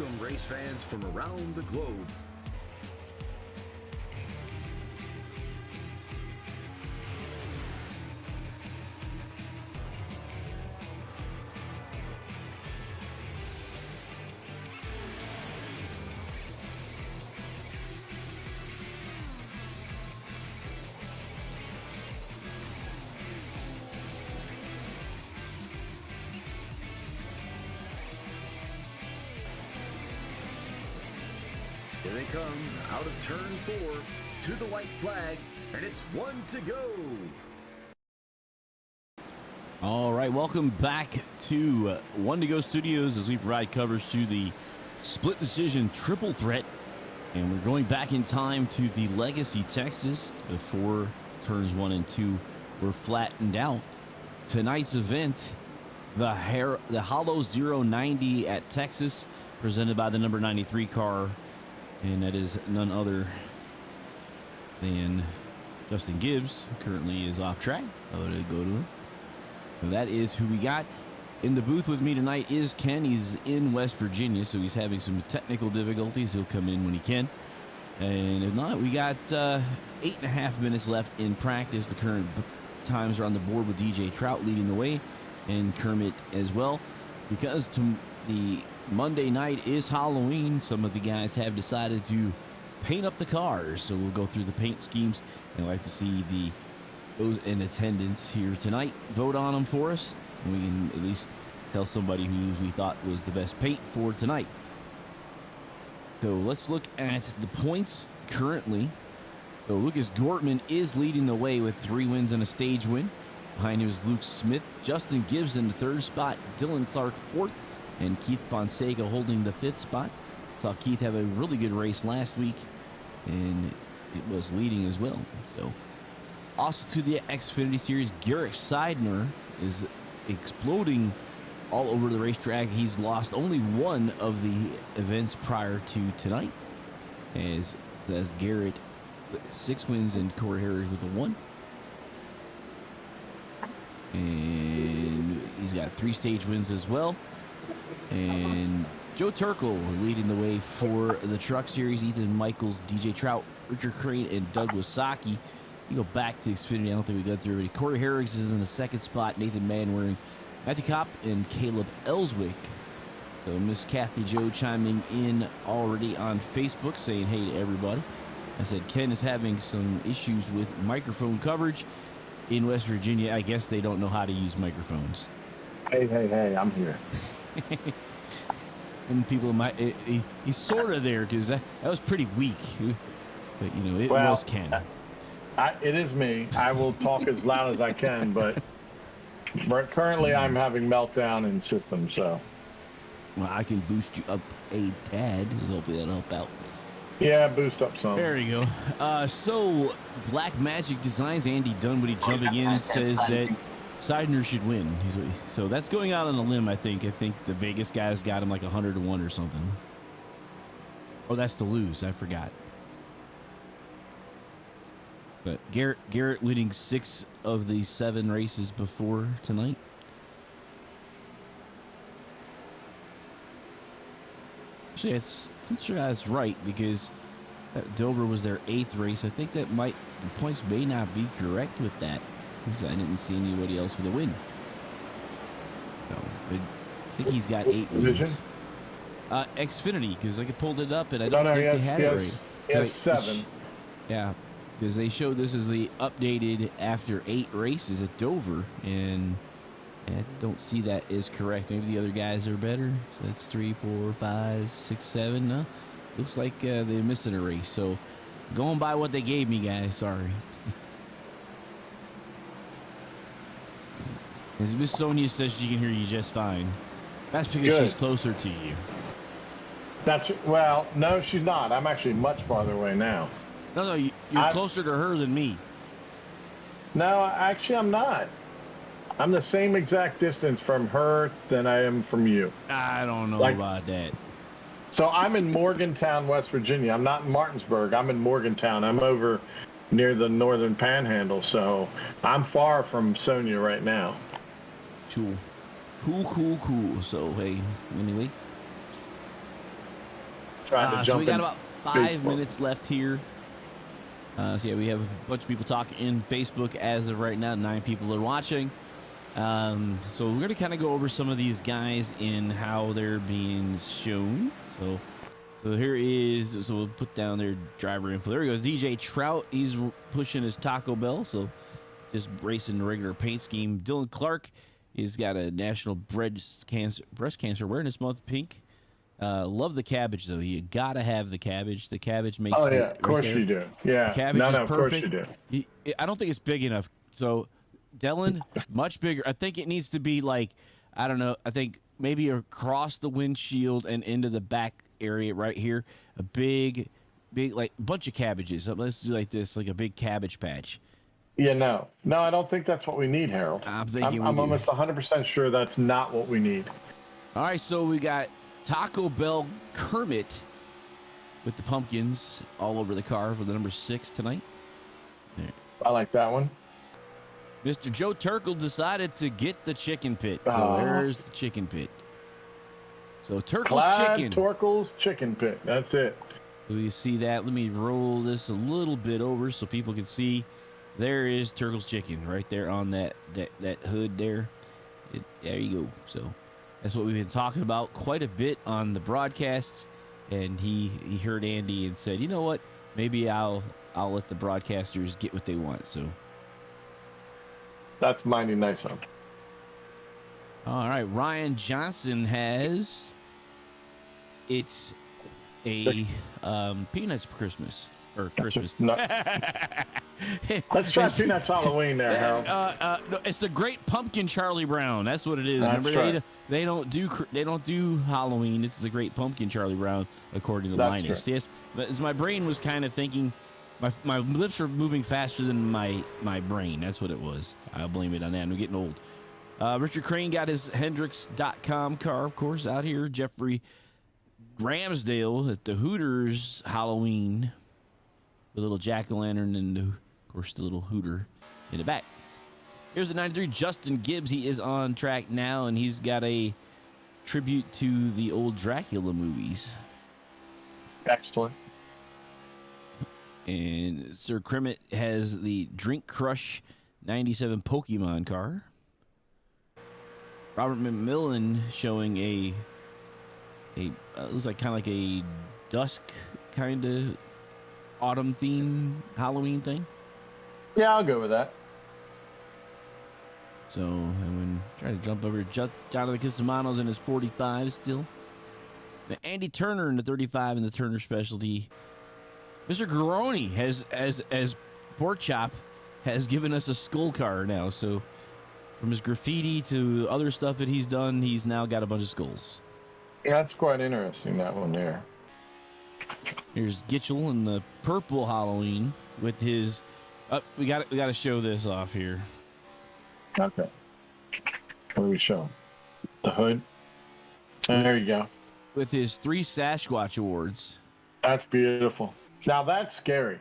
Welcome, race fans from around the globe. Here they come, out of turn 4, to the white flag, and it's 1 to go. All right, welcome back to 1 to Go Studios as we provide coverage to the split decision triple threat. And we're going back in time to the Legacy, Texas, before turns 1 and 2 were flattened out. Tonight's event, the Hallow-Zero 90 at Texas, presented by the number 93 car. And that is none other than Justin Gibbs, who currently is off track. I would go to him. So that is who we got. In the booth with me tonight is Ken. He's in West Virginia, so he's having some technical difficulties. He'll come in when he can. And if not, we got 8.5 minutes left in practice. The current times are on the board with DJ Trout leading the way and Kermit as well. Because the Monday night is Halloween, some of the guys have decided to paint up the cars. So we'll go through the paint schemes, and I'd like to see those in attendance here tonight vote on them for us. And we can at least tell somebody who we thought was the best paint for tonight. So let's look at the points currently. So Lucas Gortman is leading the way with 3 wins and a stage win. Behind him is Luke Smith. Justin Gibbs in the 3rd spot. Dylan Clark 4th. And Keith Fonseca holding the 5th spot. Saw Keith have a really good race last week, and it was leading as well. So, also to the Xfinity Series, Garrett Seidner is exploding all over the racetrack. He's lost only one of the events prior to tonight, as Garrett 6 wins and Corey Harris with a 1. And he's got 3 stage wins as well. And Joe Turkel is leading the way for the Truck Series. Ethan Michaels, DJ Trout, Richard Crane, and Doug Wasaki. You go back to Xfinity. I don't think we got through everybody. Corey Harris is in the 2nd spot. Nathan Manwaring, Matthew Kopp, and Caleb Ellswick. So Miss Kathy Joe chiming in already on Facebook saying hey to everybody. I said Ken is having some issues with microphone coverage in West Virginia. I guess they don't know how to use microphones. Hey, I'm here. And people might, he's sort of there because that was pretty weak. But, you know, it was Ken. It is me. I will talk as loud as I can, but currently I'm having meltdown in system, so. Well, I can boost you up a tad. So hopefully that'll help out. Yeah, boost up some. There you go. So, Black Magic Designs, Andy Dunwoody jumping in, says that Seidner should win. So that's going out on a limb, I think. I think the Vegas guys got him like 100 to 1 or something. Oh, that's to lose. I forgot. But Garrett winning 6 of the 7 races before tonight. Actually, I'm sure that's right because Dover was their 8th race. I think that the points may not be correct with that. Because I didn't see anybody else with a win. So, I think he's got 8 wins. Xfinity, because I pulled it up and I don't think they had it right. He has 7. Yeah, because they showed this as the updated after 8 races at Dover, and I don't see that is correct. Maybe the other guys are better. So that's 3, 4, 5, 6, 7. No, looks like they're missing a race. So going by what they gave me, guys. Sorry. As Miss Sonia says, she can hear you just fine. That's because she's closer to you. Well, no, she's not. I'm actually much farther away now. No, you're closer to her than me. No, actually, I'm not. I'm the same exact distance from her than I am from you. I don't know about that. So I'm in Morgantown, West Virginia. I'm not in Martinsburg. I'm in Morgantown. I'm over near the northern panhandle, so I'm far from Sonia right now. Cool. So, hey, anyway. Trying to So jump we got in about 5 Facebook. minutes left here. So yeah, we have a bunch of people talking in Facebook as of right now. 9 people are watching. So we're going to kind of go over some of these guys in how they're being shown. So here is, so we'll put down their driver info. There he goes, DJ Trout. He's pushing his Taco Bell, so just racing the regular paint scheme. Dylan Clark, he's got a National Breast Cancer Awareness Month pink. Love the cabbage, though. You got to have the cabbage. The cabbage makes Oh, yeah, it of course right there. you do. Yeah. The cabbage No, is of course perfect. you do. I don't think it's big enough. So, Dylan, much bigger. I think it needs to be like, I don't know, I think maybe across the windshield and into the back area right here. A big, like, bunch of cabbages. So let's do like this, like a big cabbage patch. Yeah, no, I don't think that's what we need, Harold. I'm thinking I'm we do. almost 100% sure that's not what we need. All right, so we got Taco Bell Kermit with the pumpkins all over the car for the number 6 tonight. There. I like that one. Mr. Joe Turkle decided to get the chicken pit. So there's the chicken pit. So Turkle's Clyde chicken. Torkel's chicken pit. That's it. So you see that. Let me roll this a little bit over so people can see. There is Turkle's chicken right there on that hood there. There you go. So that's what we've been talking about quite a bit on the broadcasts. And he heard Andy and said, you know what? Maybe I'll let the broadcasters get what they want. So that's mighty nice of him. all right, Ryan Johnson has it's a peanuts for Christmas or Christmas. Let's try Peanuts Halloween there, Harold. No, it's the Great Pumpkin Charlie Brown. That's what it is. That's Remember, right. they don't do Halloween. It's the Great Pumpkin Charlie Brown, according to That's Linus. right. Yes, but as my brain was kind of thinking, my lips were moving faster than my brain. That's what it was. I'll blame it on that. I'm getting old. Richard Crane got his Hendrix.com car, of course, out here. Jeffrey Ramsdale at the Hooters Halloween. The little jack-o'-lantern and, of course, the little hooter in the back. Here's the 93 Justin Gibbs. He is on track now, and he's got a tribute to the old Dracula movies. Excellent. And Sir Kermit has the Drink Crush 97 Pokemon car. Robert McMillan showing it looks like kind of like a dusk kind of autumn theme Halloween thing. Yeah, I'll go with that. So I'm going to try to jump over Jonathan Customano's in his 45 still. Now, Andy Turner in the 35 in the Turner specialty. Mr. Garoni has, as Pork Chop, has given us a skull car now. So from his graffiti to other stuff that he's done, he's now got a bunch of skulls. Yeah, that's quite interesting, that one there. Here's Gitchell in the purple Halloween with his. We got to show this off here. Okay. What do we show? The hood. There you go. With his 3 Sasquatch awards. That's beautiful. Now that's scary.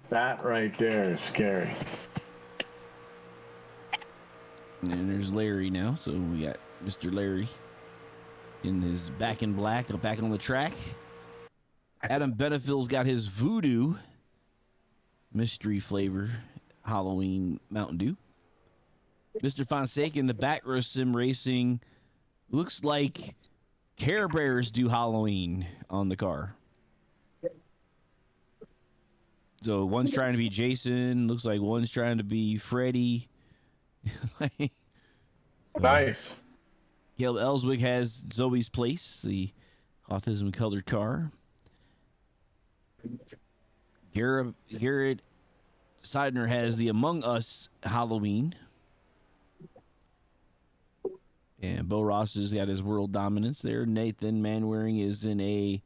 That right there is scary. And there's Larry now. So we got Mr. Larry in his back in black, back on the track. Adam Benefill's got his Voodoo mystery flavor Halloween Mountain Dew. Mr. Fonseca in the back row sim racing. Looks like Care Bears do Halloween on the car. So one's trying to be Jason. Looks like one's trying to be Freddy. Nice. Caleb Ellswick has Zoe's Place, the autism-colored car. Garrett Seidner has the Among Us Halloween. And Bo Ross has got his World Dominance there. Nathan Manwaring is in a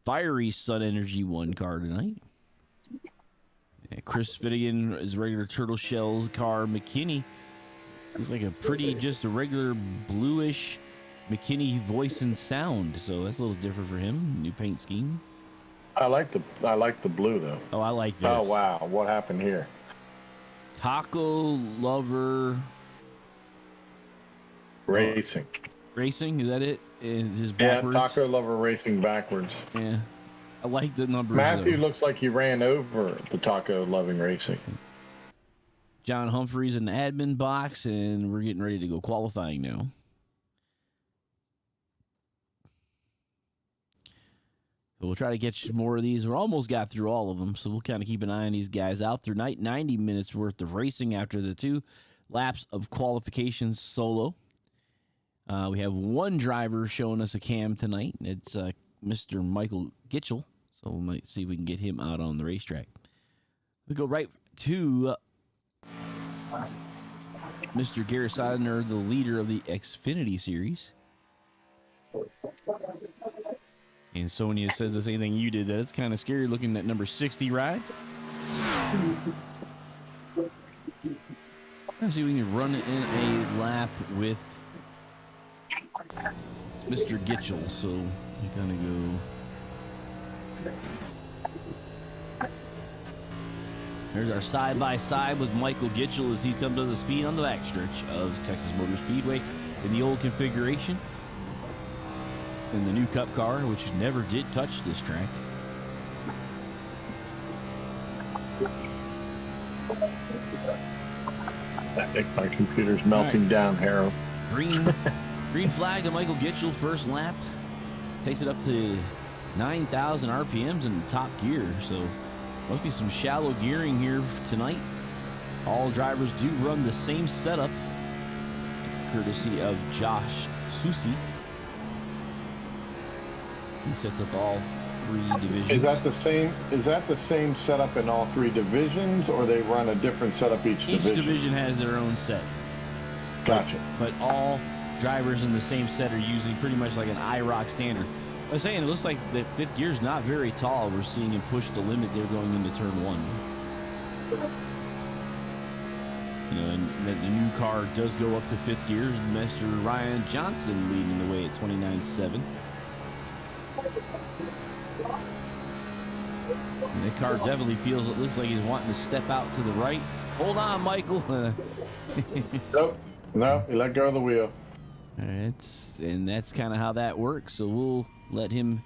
Fiery Sun Energy 1 car tonight. And Chris Finnegan is regular Turtle Shells car. McKinney looks like just a regular bluish McKinney voice and sound. So that's a little different for him. New paint scheme. I like the blue though. Oh, I like this. Oh wow, what happened here? Taco Lover Racing. Racing, is that it? and his Yeah, backwards. Taco Lover Racing backwards. Yeah, I like the numbers. Matthew though. looks like he ran over the Taco Loving Racing. John Humphreys in the admin box, and we're getting ready to go qualifying now. So we'll try to get more of these. We're almost got through all of them, so we'll kind of keep an eye on these guys out through 90 minutes worth of racing after the 2 laps of qualifications solo. We have one driver showing us a cam tonight. It's Mr. Michael Gitchell, so we might see if we can get him out on the racetrack. We go right to Mr. Garrett Sadner, the leader of the Xfinity Series. And Sonia says the same thing you did, that it's kind of scary looking at number 60 ride. Let's see if we can run in a lap with Mr. Gitchell. So we kind of go. There's our side-by-side with Michael Gitchell as he comes to the speed on the backstretch of Texas Motor Speedway in the old configuration. In the new Cup car, which never did touch this track. I think my computer's melting down, Harold. Green flag to Michael Gitchell, first lap. Takes it up to 9,000 RPMs in the top gear, so must be some shallow gearing here tonight. All drivers do run the same setup, courtesy of Josh Susi. He sets up all 3 divisions. Is that the same setup in all 3 divisions, or they run a different setup each division? Each division has their own set. Gotcha. But all drivers in the same set are using pretty much like an IROC standard. I was saying, it looks like the 5th gear is not very tall. We're seeing him push the limit there going into turn 1. You know, and the new car does go up to 5th gear. Mr. Ryan Johnson leading the way at 29.7. And the car definitely feels, it looks like he's wanting to step out to the right. Hold on, Michael. Nope. No, he let go of the wheel. And that's kind of how that works. So we'll let him,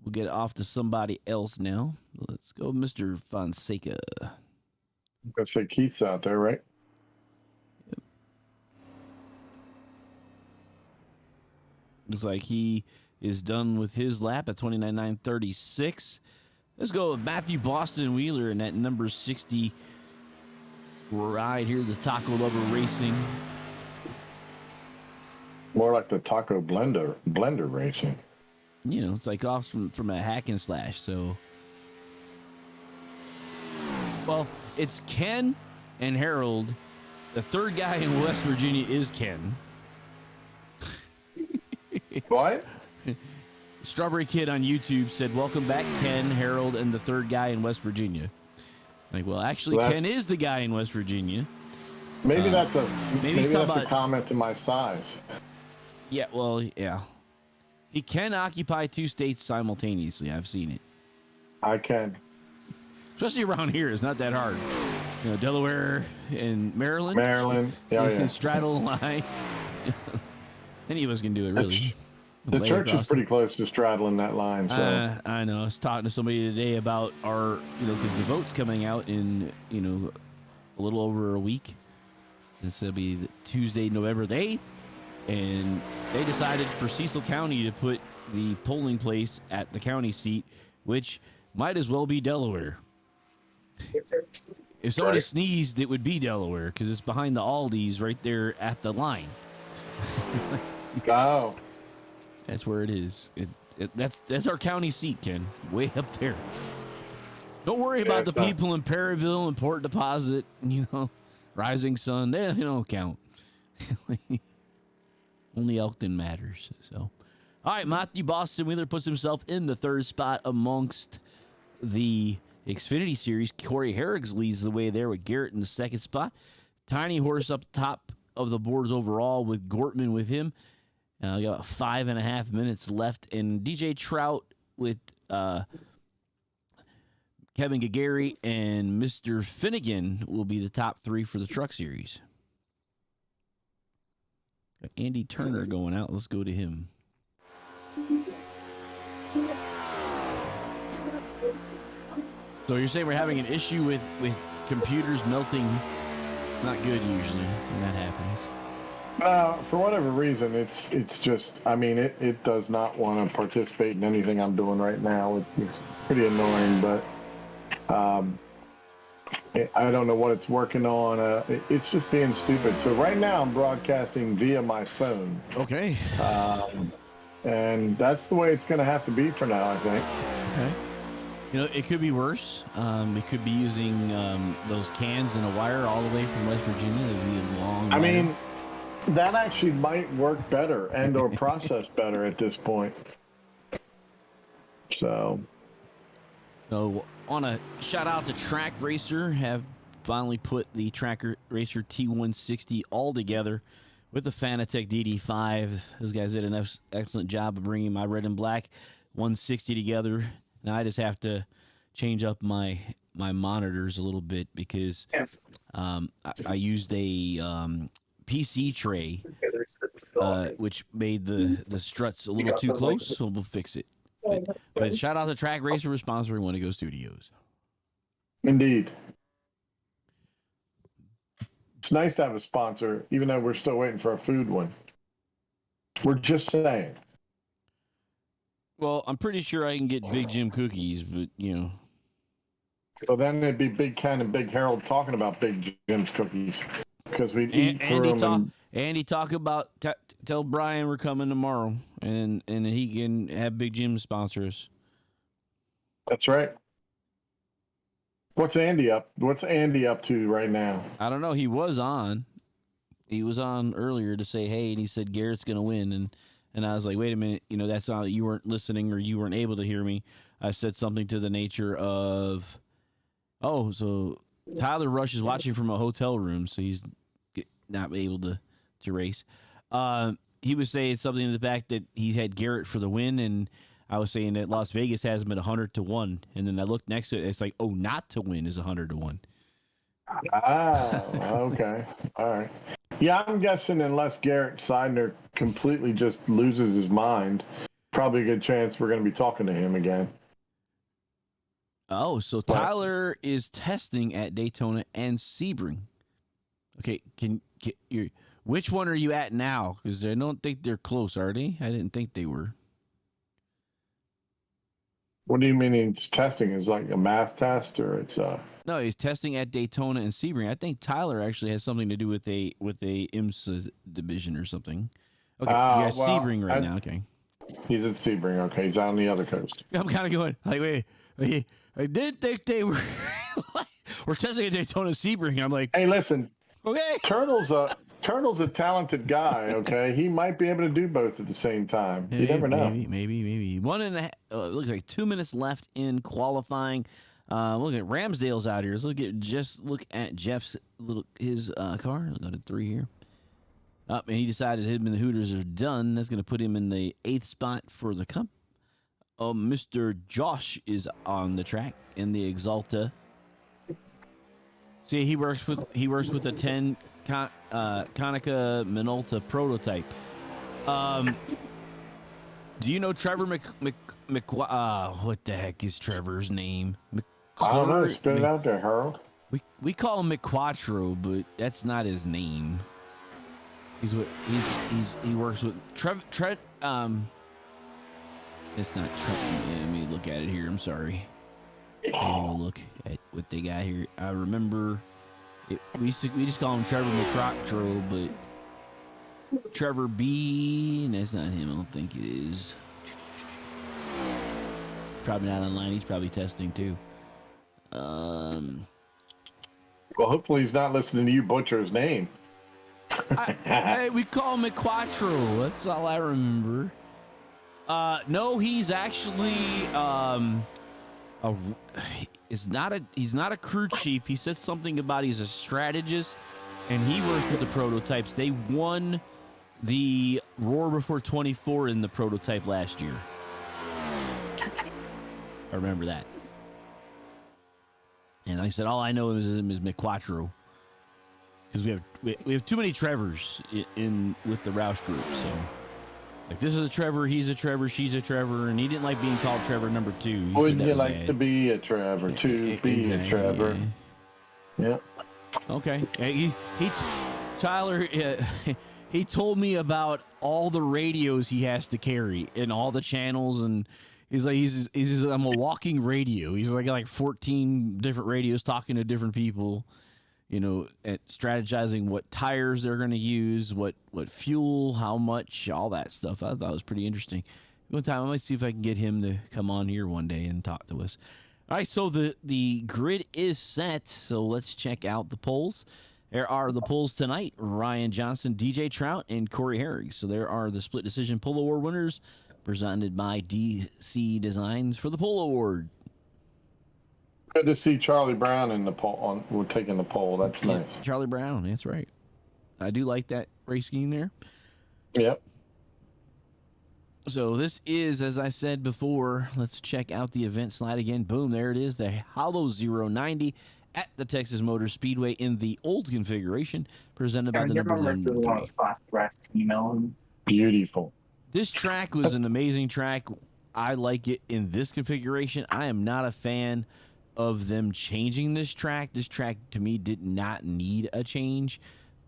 we'll get off to somebody else now. Let's go, Mr. Fonseca. I say Keith's out there, right? Yep. Looks like he is done with his lap at 29.936. Let's go with Matthew Boston Wheeler in that number 60 ride here, the Taco Lover Racing. More like the Taco Blender Racing. You know, it's like off from a hack and slash. So, well, it's Ken and Harold. The third guy in West Virginia is Ken. What? Strawberry Kid on YouTube said, "Welcome back, Ken, Harold, and the third guy in West Virginia." Like, well, actually, Ken is the guy in West Virginia. Maybe that's a about, comment to my size. Yeah, well, yeah. He can occupy 2 states simultaneously. I've seen it. I can. Especially around here, it's not that hard. You know, Delaware and Maryland. Yeah. Straddle the line. Any of us can do it, really. The church is pretty close to straddling that line. So. I know. I was talking to somebody today about our, because the vote's coming out in, a little over a week. This will be Tuesday, November the 8th. And they decided for Cecil County to put the polling place at the county seat, which might as well be Delaware. If somebody sneezed, it would be Delaware because it's behind the Aldi's right there at the line. Oh. That's where it is. That's our county seat, Ken. Way up there. Don't worry about the people in Perryville and Port Deposit, Rising Sun. They don't count. Only Elkton matters. So, all right, Matthew Boston Wheeler puts himself in the 3rd spot amongst the Xfinity Series. Corey Herrigs leads the way there with Garrett in the 2nd spot. Tiny Horse up top of the boards overall with Gortman with him. We got 5.5 minutes left, and DJ Trout with Kevin Gagari and Mr. Finnegan will be the top 3 for the Truck Series. Got Andy Turner going out. Let's go to him. So you're saying we're having an issue with computers melting? It's not good usually when that happens. For whatever reason, it's just, I mean, it does not want to participate in anything I'm doing right now. It's pretty annoying, but I don't know what it's working on. It's just being stupid. So right now I'm broadcasting via my phone. Okay. And that's the way it's going to have to be for now, I think. Okay. You know, it could be worse. It could be using those cans and a wire all the way from West Virginia. It'd be a long wire. I mean, that actually might work better and or process better at this point. So on a shout out to Track Racer, have finally put the Track Racer T160 all together with the Fanatec DD5. Those guys did an excellent job of bringing my red and black 160 together. Now I just have to change up my monitors a little bit because I used a PC tray, which made the struts a little too close, so we'll fix it. But shout out to Track Racer for sponsoring One to Go Studios. Indeed. It's nice to have a sponsor, even though we're still waiting for a food one. We're just saying. Well, I'm pretty sure I can get Big Jim cookies, but, you know. So then it'd be Big Ken and Big Harold talking about Big Jim's cookies. Because we'd eat through them. Andy, talk about, tell Brian we're coming tomorrow, and he can have Big Jim sponsor us. That's right. What's Andy up to right now? I don't know. He was on earlier to say hey, and he said Garrett's going to win, and I was like, wait a minute, you know, that's not, you weren't listening or you weren't able to hear me. I said something to the nature of, oh, so Tyler Rush is watching from a hotel room, so he's not able to race. He was saying something in the back that he had Garrett for the win, and I was saying that Las Vegas has him at 100-1, and then I looked next to it. It's like, oh, not to win is 100-1. Ah, okay, all right. Yeah, I'm guessing unless Garrett Seidner completely just loses his mind, probably a good chance we're going to be talking to him again. Oh, so Tyler is testing at Daytona and Sebring. Okay, which one are you at now? Because I don't think they're close, are they? I didn't think they were. What do you mean he's testing? Is like a math test, or it's No, he's testing at Daytona and Sebring. I think Tyler actually has something to do with a IMSA division or something. Okay, you got Sebring right now. Okay, he's at Sebring. Okay, he's on the other coast. I'm kind of going like, wait, I did think they were. We're testing at Daytona and Sebring. I'm like, hey, listen. Okay. Turtle's a talented guy, okay? He might be able to do both at the same time. You never know. Maybe. 1.5, looks like 2 minutes left in qualifying. Look at Ramsdale's out here. Let's look at Jeff's his car. I'll go to 3 here. And he decided him and the Hooters are done. That's going to put him in the 8th spot for the Cup. Mr. Josh is on the track in the Exalta. See, he works with a 10 Konica Minolta prototype. Do you know Trevor what the heck is Trevor's name? I don't know. Spit it out there, Harold. We call him McQuattro, but that's not his name. He works with Trent. It's not Trent. Let me look at it here. I'm sorry. Look at what they got here. I remember we just call him Trevor McQuattro, but Trevor B. That's not him. I don't think it is. Probably not online. He's probably testing too. Well, hopefully he's not listening to you butcher his name. Hey, we call him McQuattro. That's all I remember. No, he's actually he's not a crew chief. He said something about he's a strategist, and he works with the prototypes. They won the Roar Before 24 in the prototype last year. I remember that. And I said, all I know is McQuattro, because we have too many Trevors in with the Roush group. So Like, this is a Trevor, he's a Trevor, she's a Trevor, and he didn't like being called Trevor number 2. Wouldn't you like to be a Trevor, to be exactly, a Trevor? Yeah. Okay. Tyler, he told me about all the radios he has to carry and all the channels, and he's like, I'm a walking radio. He's like 14 different radios talking to different people, at strategizing what tires they're going to use, what fuel, how much, all that stuff. I thought it was pretty interesting. One time I might see if I can get him to come on here one day and talk to us. All right, so the grid is set, so let's check out the polls. There are the polls tonight: Ryan Johnson, DJ Trout, and Corey Herrig. So there are the split decision Pole Award winners, presented by DC Designs for the Pole Award. Good to see Charlie Brown in the poll. We're taking the poll. That's nice. Charlie Brown, that's right. I do like that race scheme there. Yep. So this is, as I said before, let's check out the event slide again. Boom, there it is, the Hallow-Zero 90 at the Texas Motor Speedway in the old configuration, presented by the number 3. Beautiful. This track was an amazing track. I like it in this configuration. I am not a fan of them changing this track. This track, to me, did not need a change,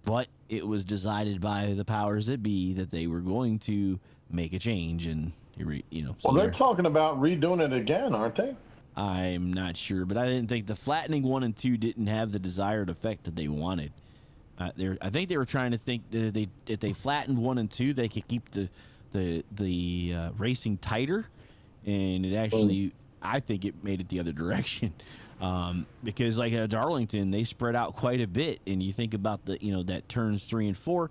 but it was decided by the powers that be that they were going to make a change, and well, they're talking about redoing it again, aren't they? I'm not sure, but I didn't think the flattening 1 and 2 didn't have the desired effect that they wanted. I think they were trying to think that if they flattened 1 and 2, they could keep the racing tighter, and it actually, I think it made it the other direction. Because like at Darlington, they spread out quite a bit, and you think about that turns 3 and 4.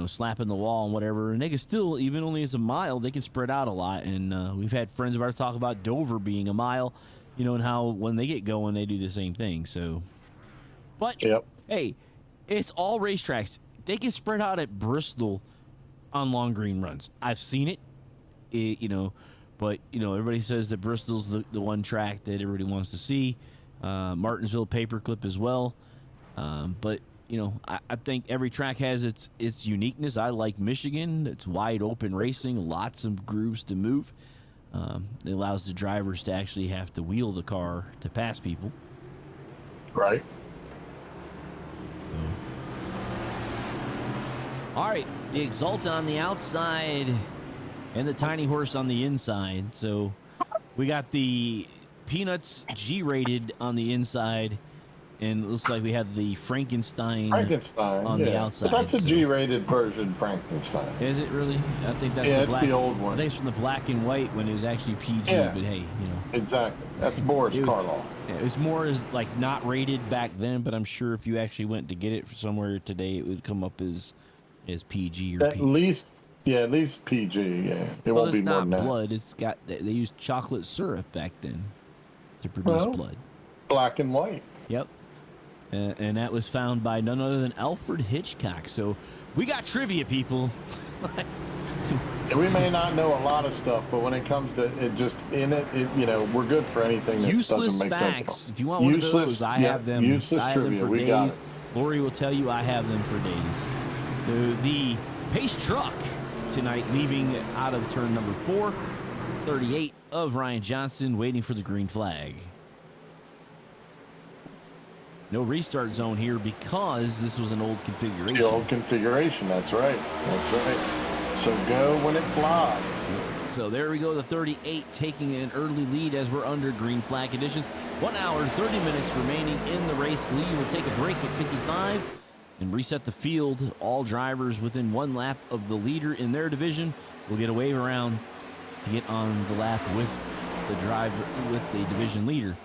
Slapping the wall and whatever, and they can still, even only as a mile, they can spread out a lot. And we've had friends of ours talk about Dover being a mile, and how when they get going, they do the same thing. So, but yep. Hey, it's all racetracks. They can spread out at Bristol on long green runs. I've seen it, but everybody says that Bristol's the one track that everybody wants to see. Martinsville paperclip as well, but. I think every track has its uniqueness. I like Michigan. It's wide open racing, lots of grooves to move. It allows the drivers to actually have to wheel the car to pass people. Right. All right, the Exalta on the outside and the Tiny Horse on the inside. So we got the Peanuts G-rated on the inside. And it looks like we have the Frankenstein on the outside. But that's a G-rated version Frankenstein. Is it really? I think that's the old one. I think it's from the black and white when it was actually PG. Yeah. But hey, Exactly. That's Boris Karloff. It was more as like not rated back then, but I'm sure if you actually went to get it somewhere today, it would come up as PG or at least PG. Yeah, it won't be more than that. It's not blood. It's got they used chocolate syrup back then to produce blood. Black and white. Yep. And that was found by none other than Alfred Hitchcock. So we got trivia, people. We may not know a lot of stuff, but when it comes to it, we're good for anything that useless doesn't make facts. sense. If you want one of those, I have them. Useless I have trivia. them for We got days. it. Lori will tell you I have them for days. So the pace truck tonight, leaving out of turn number 4, 38 of Ryan Johnson, waiting for the green flag. No restart zone here because this was an old configuration. The old configuration, that's right. So go when it flies. So there we go, the 38 taking an early lead as we're under green flag conditions. 1 hour, 30 minutes remaining in the race. We will take a break at 55 and reset the field. All drivers within 1 lap of the leader in their division will get a wave around to get on the lap with the driver, with the division leader.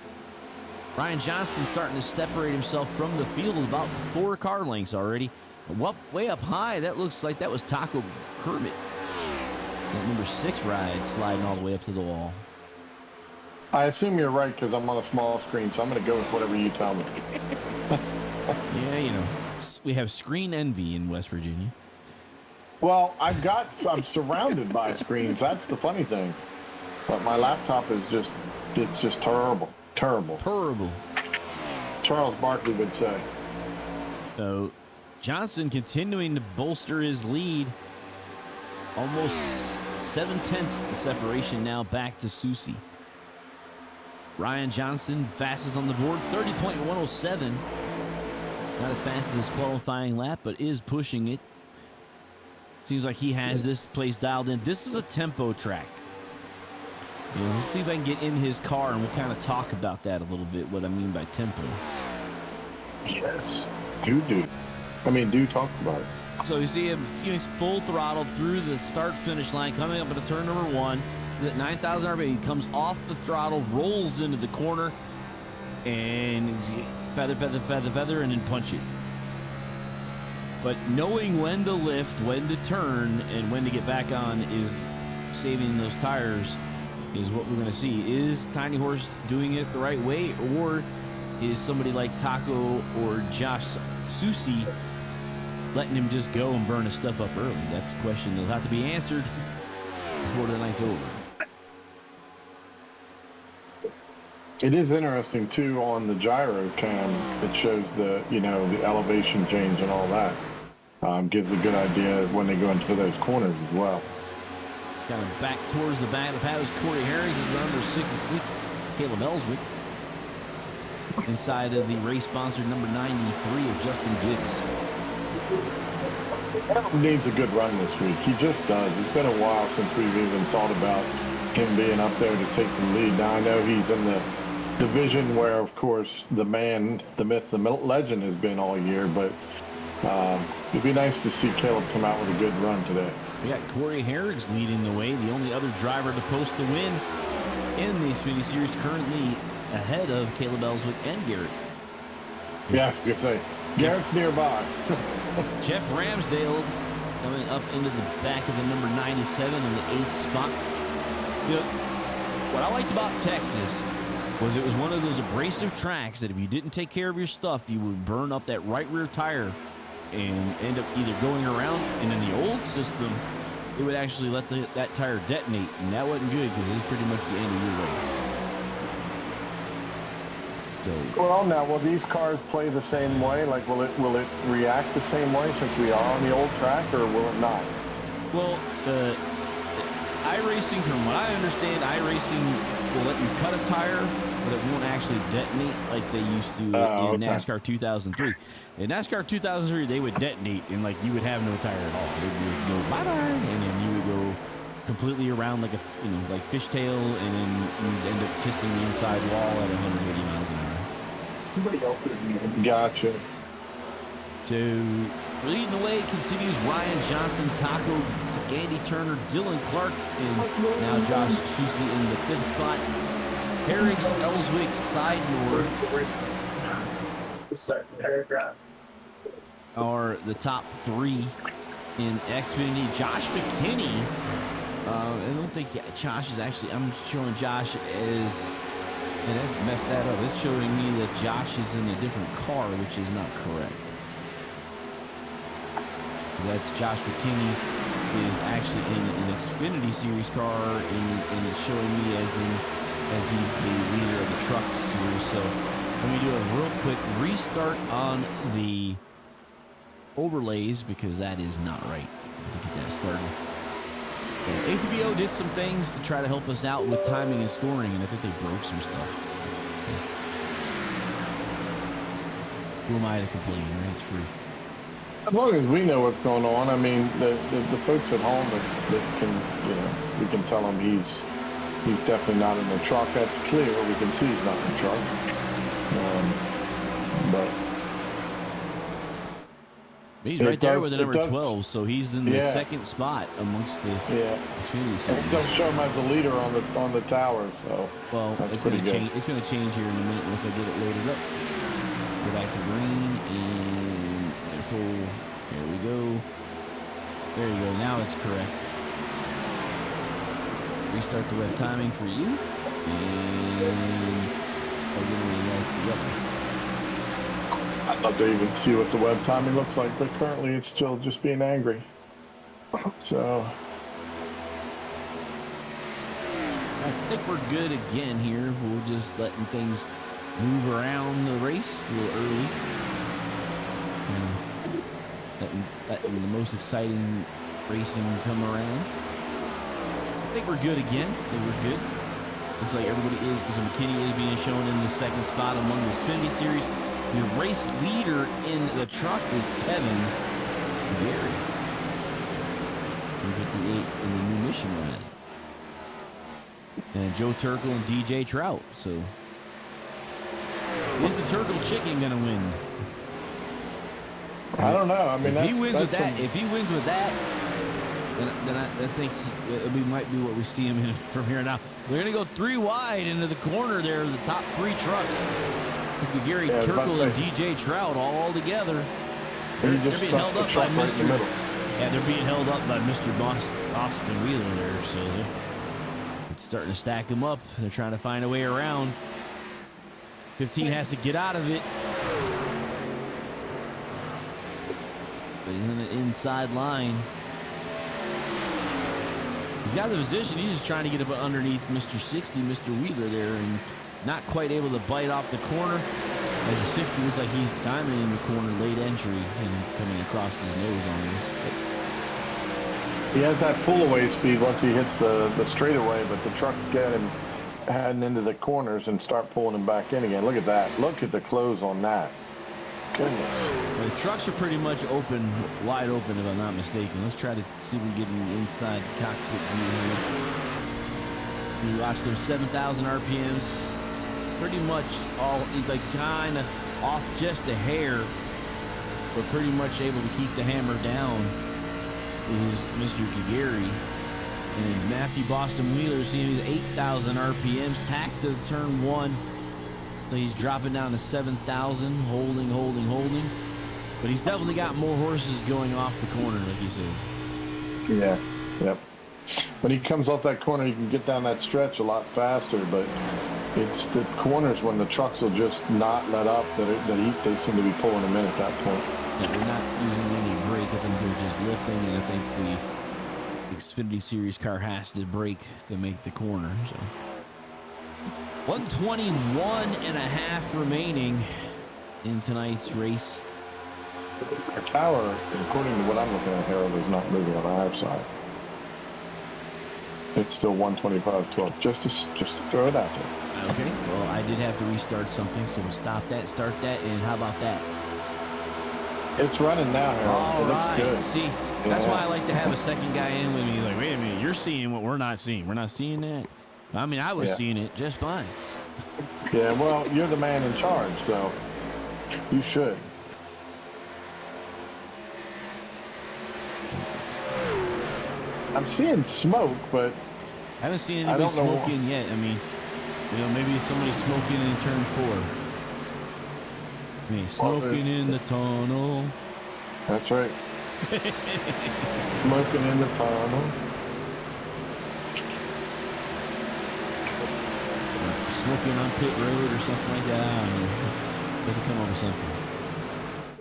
Ryan Johnson's starting to separate himself from the field about 4 car lengths already. Way up high, that looks like that was Taco Kermit. That number 6 ride sliding all the way up to the wall. I assume you're right because I'm on a small screen, so I'm going to go with whatever you tell me. Yeah, we have screen envy in West Virginia. Well, I'm surrounded by screens. That's the funny thing. But my laptop is just terrible. Terrible. Charles Barkley would say. So Johnson continuing to bolster his lead. Almost 7/10 the separation now back to Susie. Ryan Johnson, fastest on the board, 30.107. Not as fast as his qualifying lap, but is pushing it. Seems like he has this place dialed in. This is a tempo track. Let's see if I can get in his car and we'll kind of talk about that a little bit, what I mean by tempo. Yes. Do talk about it. So you see him, he's full throttle through the start-finish line, coming up into turn number 1. At 9,000 RPM, he comes off the throttle, rolls into the corner, and feather, and then punch it. But knowing when to lift, when to turn, and when to get back on is saving those tires is what we're going to see. Is Tiny Horse doing it the right way, or is somebody like Taco or Josh Susie letting him just go and burn his stuff up early? That's a question that'll have to be answered before the night's over. It is interesting too on the gyro cam. It shows the the elevation change and all that. Gives a good idea when they go into those corners as well. Kind of back towards the back of the paddles. Corey Harris is number 66. Caleb Ellswick. Inside of the race sponsor number 93 of Justin Gibbs. He needs a good run this week. He just does. It's been a while since we've even thought about him being up there to take the lead. Now I know he's in the division where, of course, the man, the myth, the legend has been all year, but it'd be nice to see Caleb come out with a good run today. We got Corey Herrick's leading the way, the only other driver to post the win in the Xfinity Series, currently ahead of Caleb Ellswick and Garrett. Yeah, I was going to say, Garrett's nearby. Jeff Ramsdale coming up into the back of the number 97 in the 8th spot. What I liked about Texas was it was one of those abrasive tracks that if you didn't take care of your stuff, you would burn up that right rear tire and end up either going around. And in the old system, it would actually let that tire detonate, and that wasn't good because it was pretty much the end of your race. So, well, now, will these cars play the same way? Like, will it react the same way since we are on the old track, or will it not? Well, the iRacing, from what I understand, iRacing will let you cut a tire, but it won't actually detonate like they used to in NASCAR 2003. In NASCAR 2003, they would detonate, and like you would have no tire at all. It would just go bye-bye, and then you would go completely around like a like fishtail, and then you'd end up kissing the inside wall at 180 miles an hour. Somebody else is gotcha. So leading the way continues Ryan Johnson, Taco, Andy Turner, Dylan Clark, and now Josh Susie in the 5th spot. Herrick's, Ellswick, Sidemore are the top 3 in Xfinity. Josh McKinney, I don't think Josh is actually, I'm showing Josh as, and that's messed that up. It's showing me that Josh is in a different car, which is not correct. That's Josh McKinney is actually in an Xfinity Series car, and it's showing me as he's the leader of the truck series. So let me do a real quick restart on the overlays because that is not right. To get that started. ATVO did some things to try to help us out with timing and scoring, and I think they broke some stuff. Who am I to complain, right? It's free. As long as we know what's going on, I mean, the folks at home that can, we can tell them he's definitely not in the truck. That's clear. We can see he's not in the truck. But he's right there with the number 12, so he's in the 2nd spot amongst the Xfinity Series. It does show him as a leader on the tower, so well, it's going to change. It's going to change here in a minute once I get it loaded up. Go back to green and full. There we go. There you go. Now it's correct. Restart the web timing for you, and I'd love to even see what the web timing looks like, but currently it's still just being angry. So I think we're good again here. We're just letting things move around the race a little early. Letting the most exciting Racing come around. I think we're good again. I think we're good. Looks like everybody is. So McKinney is being shown in the second spot among the Xfinity Series. The race leader in the trucks is Kevin Gary. 258 in the new mission ride. And Joe Turkle and DJ Trout. So, is the Turkle Chicken going to win? I don't know. I mean, if he wins with that, then I think we might be what we see him in from here now. They're going to go 3 wide into the corner there, the top 3 trucks. It's Gary Turkle and DJ Trout all together. They're being held up by Mr. Yeah, they're being held up by Mr. Austin Wheeler there, so it's starting to stack them up. They're trying to find a way around. 15 has to get out of it. But he's in the inside line. He's got the position. He's just trying to get up underneath Mr. 60, Mr. Wheeler there, and not quite able to bite off the corner. As the 60 looks like he's diamond in the corner, late entry, and coming across his nose on this. He has that pull-away speed once he hits the straightaway, but the truck get him heading into the corners and start pulling him back in again. Look at that. Look at the close on that. Goodness. Well, the trucks are pretty much open, wide open, if I'm not mistaken. Let's try to see if we can get in the inside cockpit view here. You watch those 7,000 RPMs. Pretty much all, he's like kind of off just a hair, but pretty much able to keep the hammer down is Mr. Gagari. And Matthew Boston Wheeler, seeing he's 8,000 RPMs, taxed to turn 1. So he's dropping down to 7,000, holding. But he's definitely got more horses going off the corner, like you said. Yeah, yep. When he comes off that corner, he can get down that stretch a lot faster, but it's the corners when the trucks will just not let up they seem to be pulling him in at that point. Yeah, they're not using any brake. I think they're just lifting, and I think the Xfinity Series car has to brake to make the corner. So 121 and a half remaining in tonight's race. Our tower, according to what I'm looking at, Harold, is not moving on our side. It's still 125.12. Just to throw it out there. Okay. Well, I did have to restart something, so we'll stop that, start that, and how about that? It's running now, Harold. All right. Good. See, that's why I like to have a second guy in with me. Like, wait a minute, you're seeing what we're not seeing. We're not seeing that. I mean, I was seeing it just fine. Yeah, well, you're the man in charge, so you should. I'm seeing smoke, but I haven't seen anybody smoking yet. I mean, maybe somebody's smoking in turn 4. I mean, smoking in the tunnel. That's right. Smoking in the tunnel. Smoking on pit road or something like that. I mean, they can come up with something.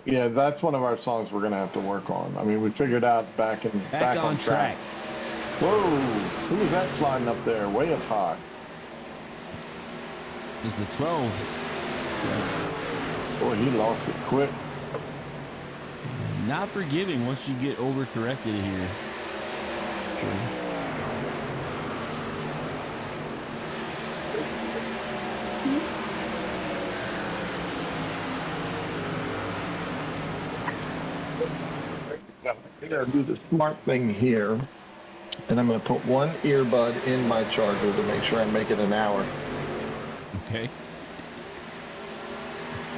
Yeah, that's one of our songs we're gonna have to work on. I mean, we figured out back on track. Whoa! Who was that sliding up there? Way up high. Is the 12. Boy, he lost it quick. Not forgiving once you get overcorrected here. I gotta do the smart thing here, and I'm gonna put one earbud in my charger to make sure I make it an hour. Okay.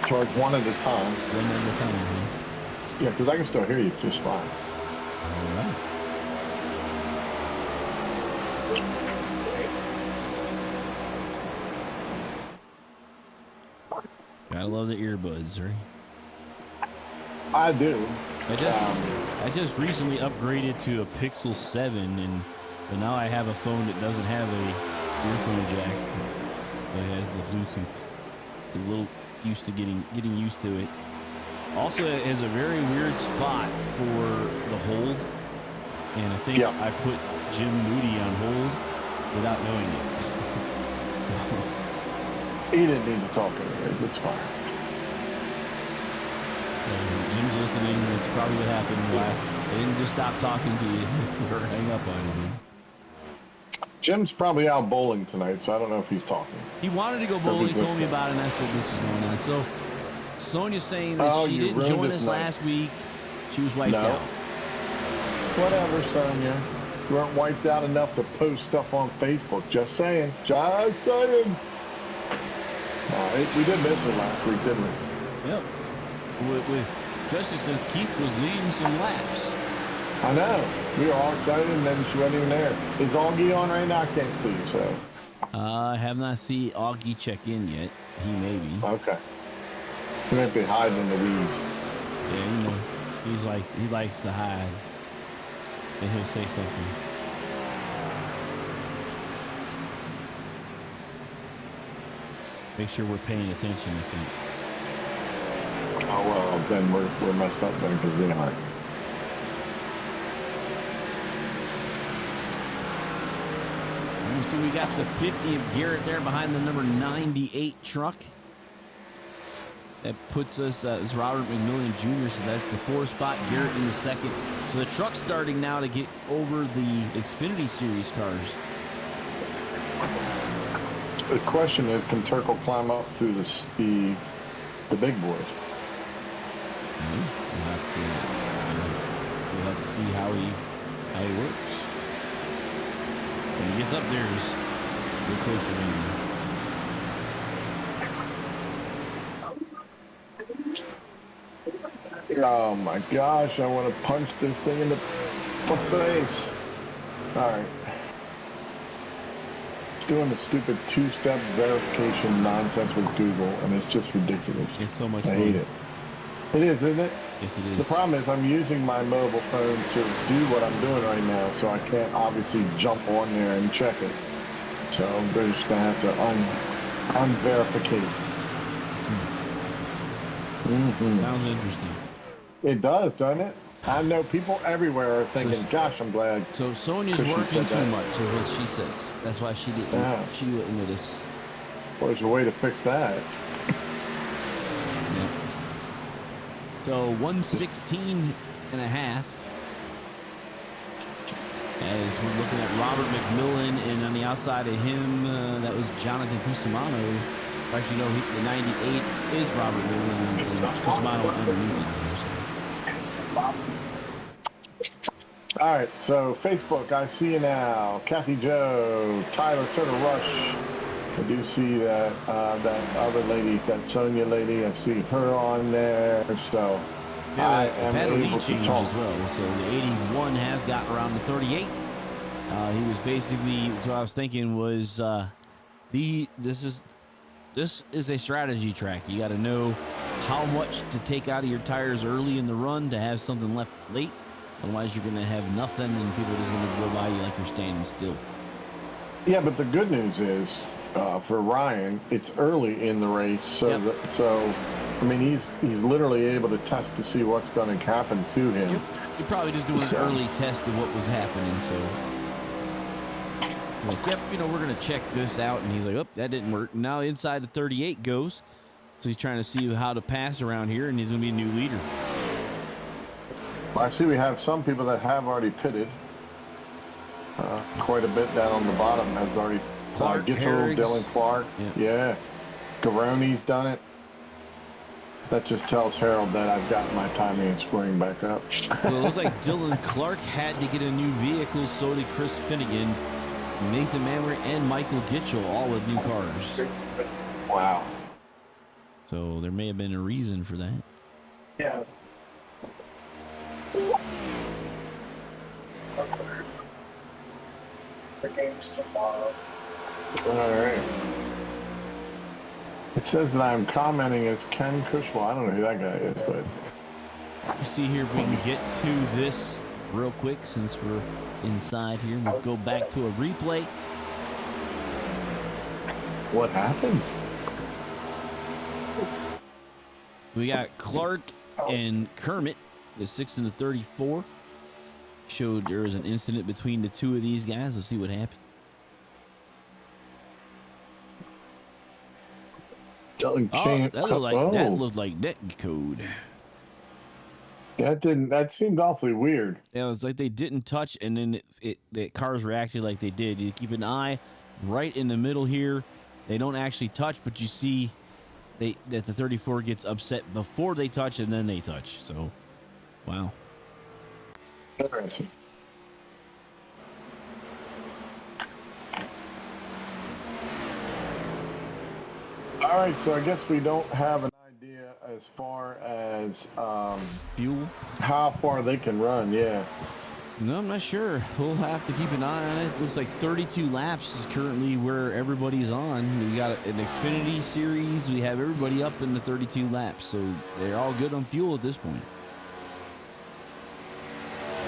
Charge one at a time. One at a time. Huh? Yeah, because I can still hear you just fine. All right. Gotta love the earbuds, right? I do. I just recently upgraded to a Pixel 7, but now I have a phone that doesn't have a earphone jack. But it has the Bluetooth. A little used to getting used to it. Also, it has a very weird spot for the hold, and I think I put Jim Moody on hold without knowing it. He didn't need to talk anyways. It's fine. Jim's listening. That's probably what happened They didn't just stop talking to you or hang up on you. Jim's probably out bowling tonight, so I don't know if he's talking. He wanted to go bowling. He told me about it, and I said this was going on. So Sonia's saying that she didn't join us last week. She was wiped out. Whatever, Sonia. You weren't wiped out enough to post stuff on Facebook. Just saying. Just saying. We did miss her last week, didn't we? Yep. Especially since Keith was leading some laps. I know. We were all excited, and then she wasn't even there. Is Augie on right now? I can't see you, so. I have not seen Augie check in yet. He may be. Okay. He might be hiding in the weeds. Yeah, you know, he likes to hide, and he'll say something. Make sure we're paying attention, I think. Oh well, then we're messed up then because we aren't. So we got the 50 of Garrett there behind the number 98 truck. That puts us as Robert McMillan Jr., so that's the 4 spot. Garrett in the 2nd. So the truck's starting now to get over the Xfinity Series cars. The question is, can Turkle climb up through the big boys? We'll have to see how he works. When he gets up there, we're closer in. Oh my gosh, I want to punch this thing in the face. All right. It's doing the stupid 2-step verification nonsense with Google, and it's just ridiculous. It's so much fun. I hate it. It is, isn't it? Yes, it is. The problem is I'm using my mobile phone to do what I'm doing right now, so I can't obviously jump on there and check it. So we're just going to have to unverificate. Mm-hmm. Sounds interesting. It does, doesn't it? I know people everywhere are thinking, gosh, I'm glad. So Sonia's working too much, is what she says. That's why she didn't. She wouldn't with us. Well, there's a way to fix that. Yeah. So 116 and a half. As we're looking at Robert McMillan, and on the outside of him, that was Jonathan Cusimano. Actually, no, the 98 is Robert McMillan, and Cusimano underneath him. All right, so Facebook, I see you now. Kathy Joe, Tyler Turtle Rush. I do see that that other lady, that Sonia lady. I see her on there. So yeah, I am able to talk as well. So the 81 has gotten around the 38. He was basically, what I was thinking was this is a strategy track. You got to know how much to take out of your tires early in the run to have something left late. Otherwise, you're going to have nothing, and people are just going to go by you like you're standing still. Yeah, but the good news is, for Ryan, it's early in the race, so I mean, he's literally able to test to see what's going to happen to him. Yep. You're probably just doing an early test of what was happening, so like, yep, you know, we're going to check this out, and he's like, oh, that didn't work. Now inside the 38 goes, so he's trying to see how to pass around here, and he's going to be a new leader. I see we have some people that have already pitted. Quite a bit down on the bottom has already. Clark, Dylan Clark. Yeah. Garoni's done it. That just tells Harold that I've got my timing and scoring back up. So it looks like Dylan Clark had to get a new vehicle, so did Chris Finnegan, Nathan Manware, and Michael Gitchell, all with new cars. Wow. So there may have been a reason for that. Yeah. The game's tomorrow. All right. It says that I'm commenting as Ken Cushwell. I don't know who that guy is, but. Let's see here if we can get to this real quick since we're inside here. We'll go back to a replay. What happened? We got Clark and Kermit, the 6 and the 34. Showed there was an incident between the two of these guys. Let's see what happened. That looked like net code. That seemed awfully weird. Yeah, it's like they didn't touch, and then the cars reacted like they did. You keep an eye right in the middle here. They don't actually touch, but you see that the 34 gets upset before they touch, and then they touch. So, wow. Interesting. All right, so I guess we don't have an idea as far as fuel, how far they can run. Yeah. No, I'm not sure. We'll have to keep an eye on it. It looks like 32 laps is currently where everybody's on. We got an Xfinity series. We have everybody up in the 32 laps, so they're all good on fuel at this point.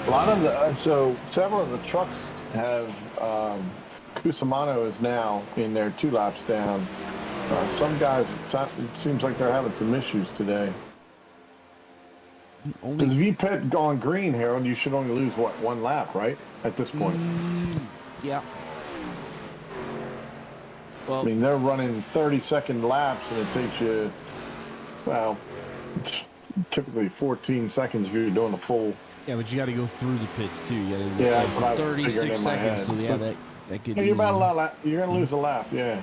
A lot of several of the trucks have Cusimano is now in there 2 laps down. Some guys, it seems like they're having some issues today. Because if you pit on green, Harold, you should only lose, 1 lap, right? At this point. Yeah. Well, I mean, they're running 30-second laps, and it takes you, well, typically 14 seconds if you're doing a full. Yeah, but you got to go through the pits, too. You gotta, yeah, 36 seconds, so yeah, that could be. You're about a lot. You're going to lose a lap, yeah.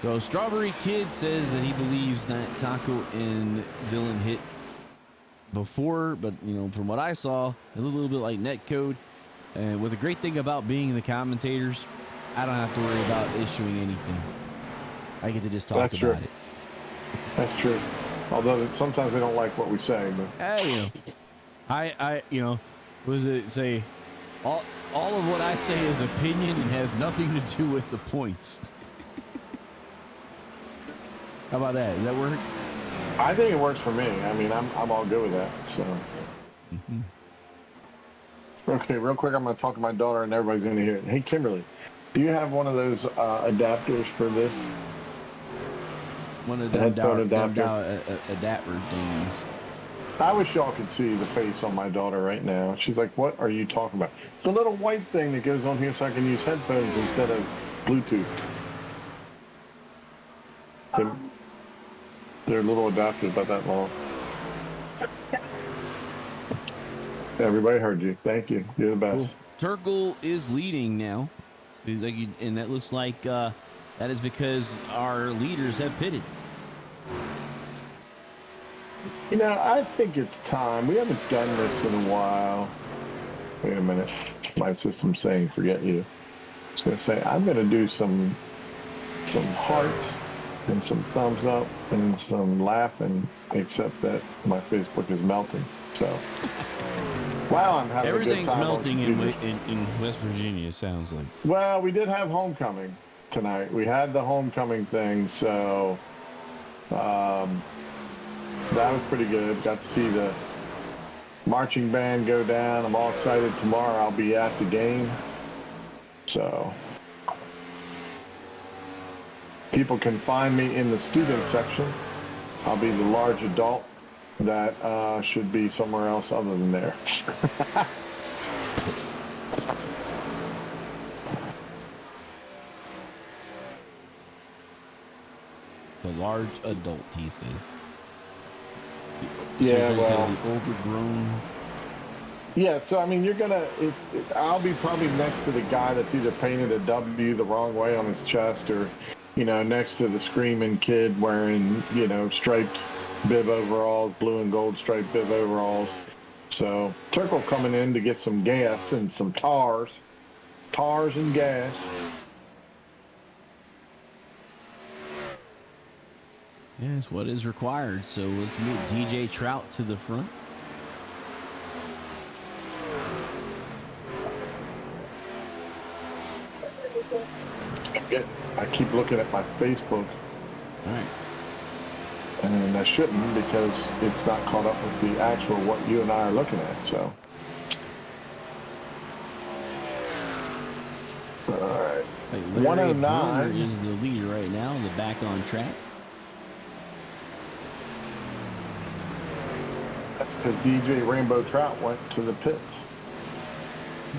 So Strawberry Kid says that he believes that Taco and Dylan hit before, but from what I saw, a little bit like netcode. And with the great thing about being the commentators, I don't have to worry about issuing anything. I get to just talk about it. That's true. Although sometimes they don't like what we say, but hey, I what does it say? All of what I say is opinion and has nothing to do with the points. How about that? Does that work? I think it works for me. I mean, I'm all good with that. So, Okay, real quick, I'm going to talk to my daughter, and everybody's going to hear it. Hey, Kimberly, do you have one of those adapters for this? One of the headphone adapter things. I wish y'all could see the face on my daughter right now. She's like, "What are you talking about?" The little white thing that goes on here so I can use headphones instead of Bluetooth. They're little adapters about that long. Everybody heard you. Thank you. You're the best. Cool. Turkle is leading now. And that looks like that is because our leaders have pitted. I think it's time. We haven't done this in a while. Wait a minute. My system's saying forget you. It's going to say I'm going to do some hearts and some thumbs up and some laughing, except that my Facebook is melting. So, wow, I'm having everything's a good time. Melting in West Virginia, it sounds like. Well, we did have homecoming tonight. We had the homecoming thing, so that was pretty good. Got to see the marching band go down. I'm all excited. Tomorrow I'll be at the game. So people can find me in the student section. I'll be the large adult that should be somewhere else other than there. The large adult, he says. Yeah, so well, the overgrown. Yeah, so I mean, you're gonna. I'll be probably next to the guy that's either painted a W the wrong way on his chest, or next to the screaming kid wearing striped bib overalls, blue and gold striped bib overalls. So Turkle coming in to get some gas and some tars and gas. Yes, what is required. So let's move DJ Trout to the front. I keep looking at my Facebook. All right. And I shouldn't, because it's not caught up with the actual what you and I are looking at. So, all right. 109 is the leader right now. The back on track. That's because DJ Rainbow Trout went to the pits.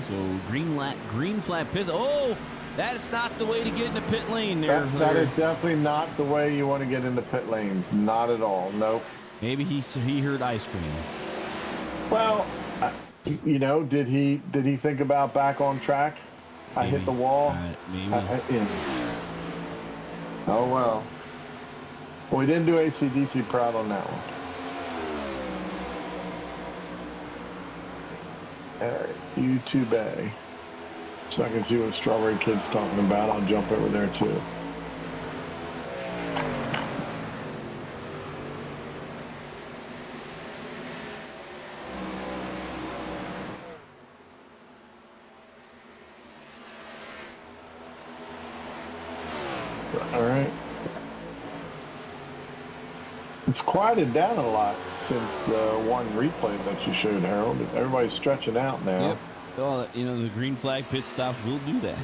So green flag pits. Oh, that's not the way to get in the pit lane there. That is definitely not the way you want to get into pit lanes. Not at all. Nope. Maybe he heard ice cream. Well, did he think about back on track? Maybe. I hit the wall. Maybe. Oh well. Well, we didn't do AC/DC proud on that one. All right, YouTube A. So I can see what Strawberry Kid's talking about. I'll jump over there too. All right. It's quieted down a lot since the one replay that you showed, Harold. Everybody's stretching out now. Yep. Well, the green flag pit stop will do that.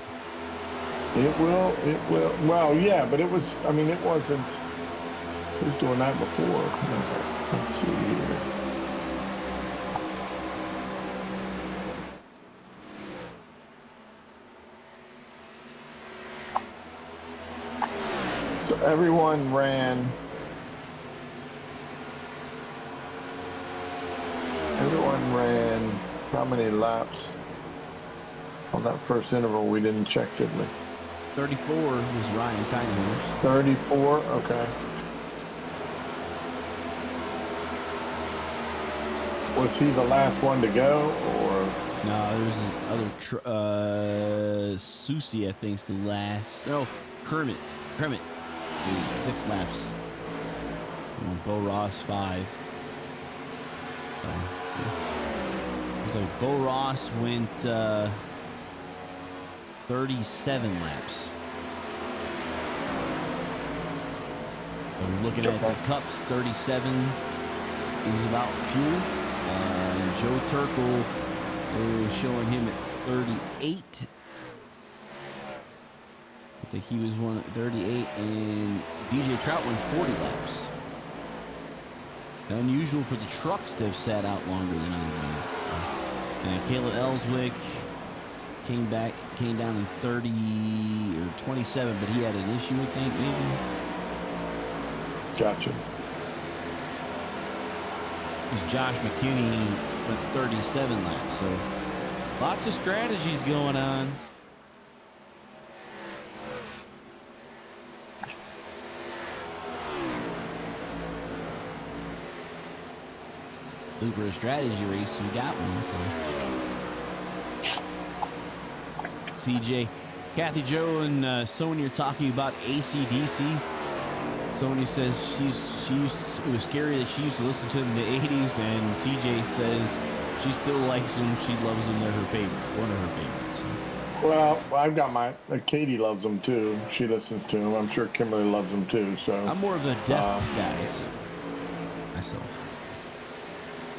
It will. Well, yeah, but it wasn't. It was doing that before. Let's see here. So everyone ran. How many laps on that first interval? We didn't check, did we? 34 was Ryan Tiny Horse. 34, okay. Was he the last one to go, or? No, there's this other Susie, I think, is the last. No, Kermit, 6 laps. Bo Ross 5. So Bo Ross went 37 laps. So looking at the Cups, 37 is about fuel. And Joe Turkel is showing him at 38. I think he was one at 38, and DJ Trout went 40 laps. Unusual for the trucks to have sat out longer than anyone. And Caleb Ellswick came down in 30 or 27, but he had an issue, I think, maybe. Gotcha. Josh McKinney went 37 laps, so lots of strategies going on. For a strategy race, we got one. So. CJ, Kathy Jo and Sonia are talking about AC/DC. Sonia says it was scary that she used to listen to them in the 80s, and CJ says she still likes them. She loves them. They're her favorite, one of her favorites. So. Well, I've got Katie loves them too. She listens to them. I'm sure Kimberly loves them too. So I'm more of a deaf guy, so myself.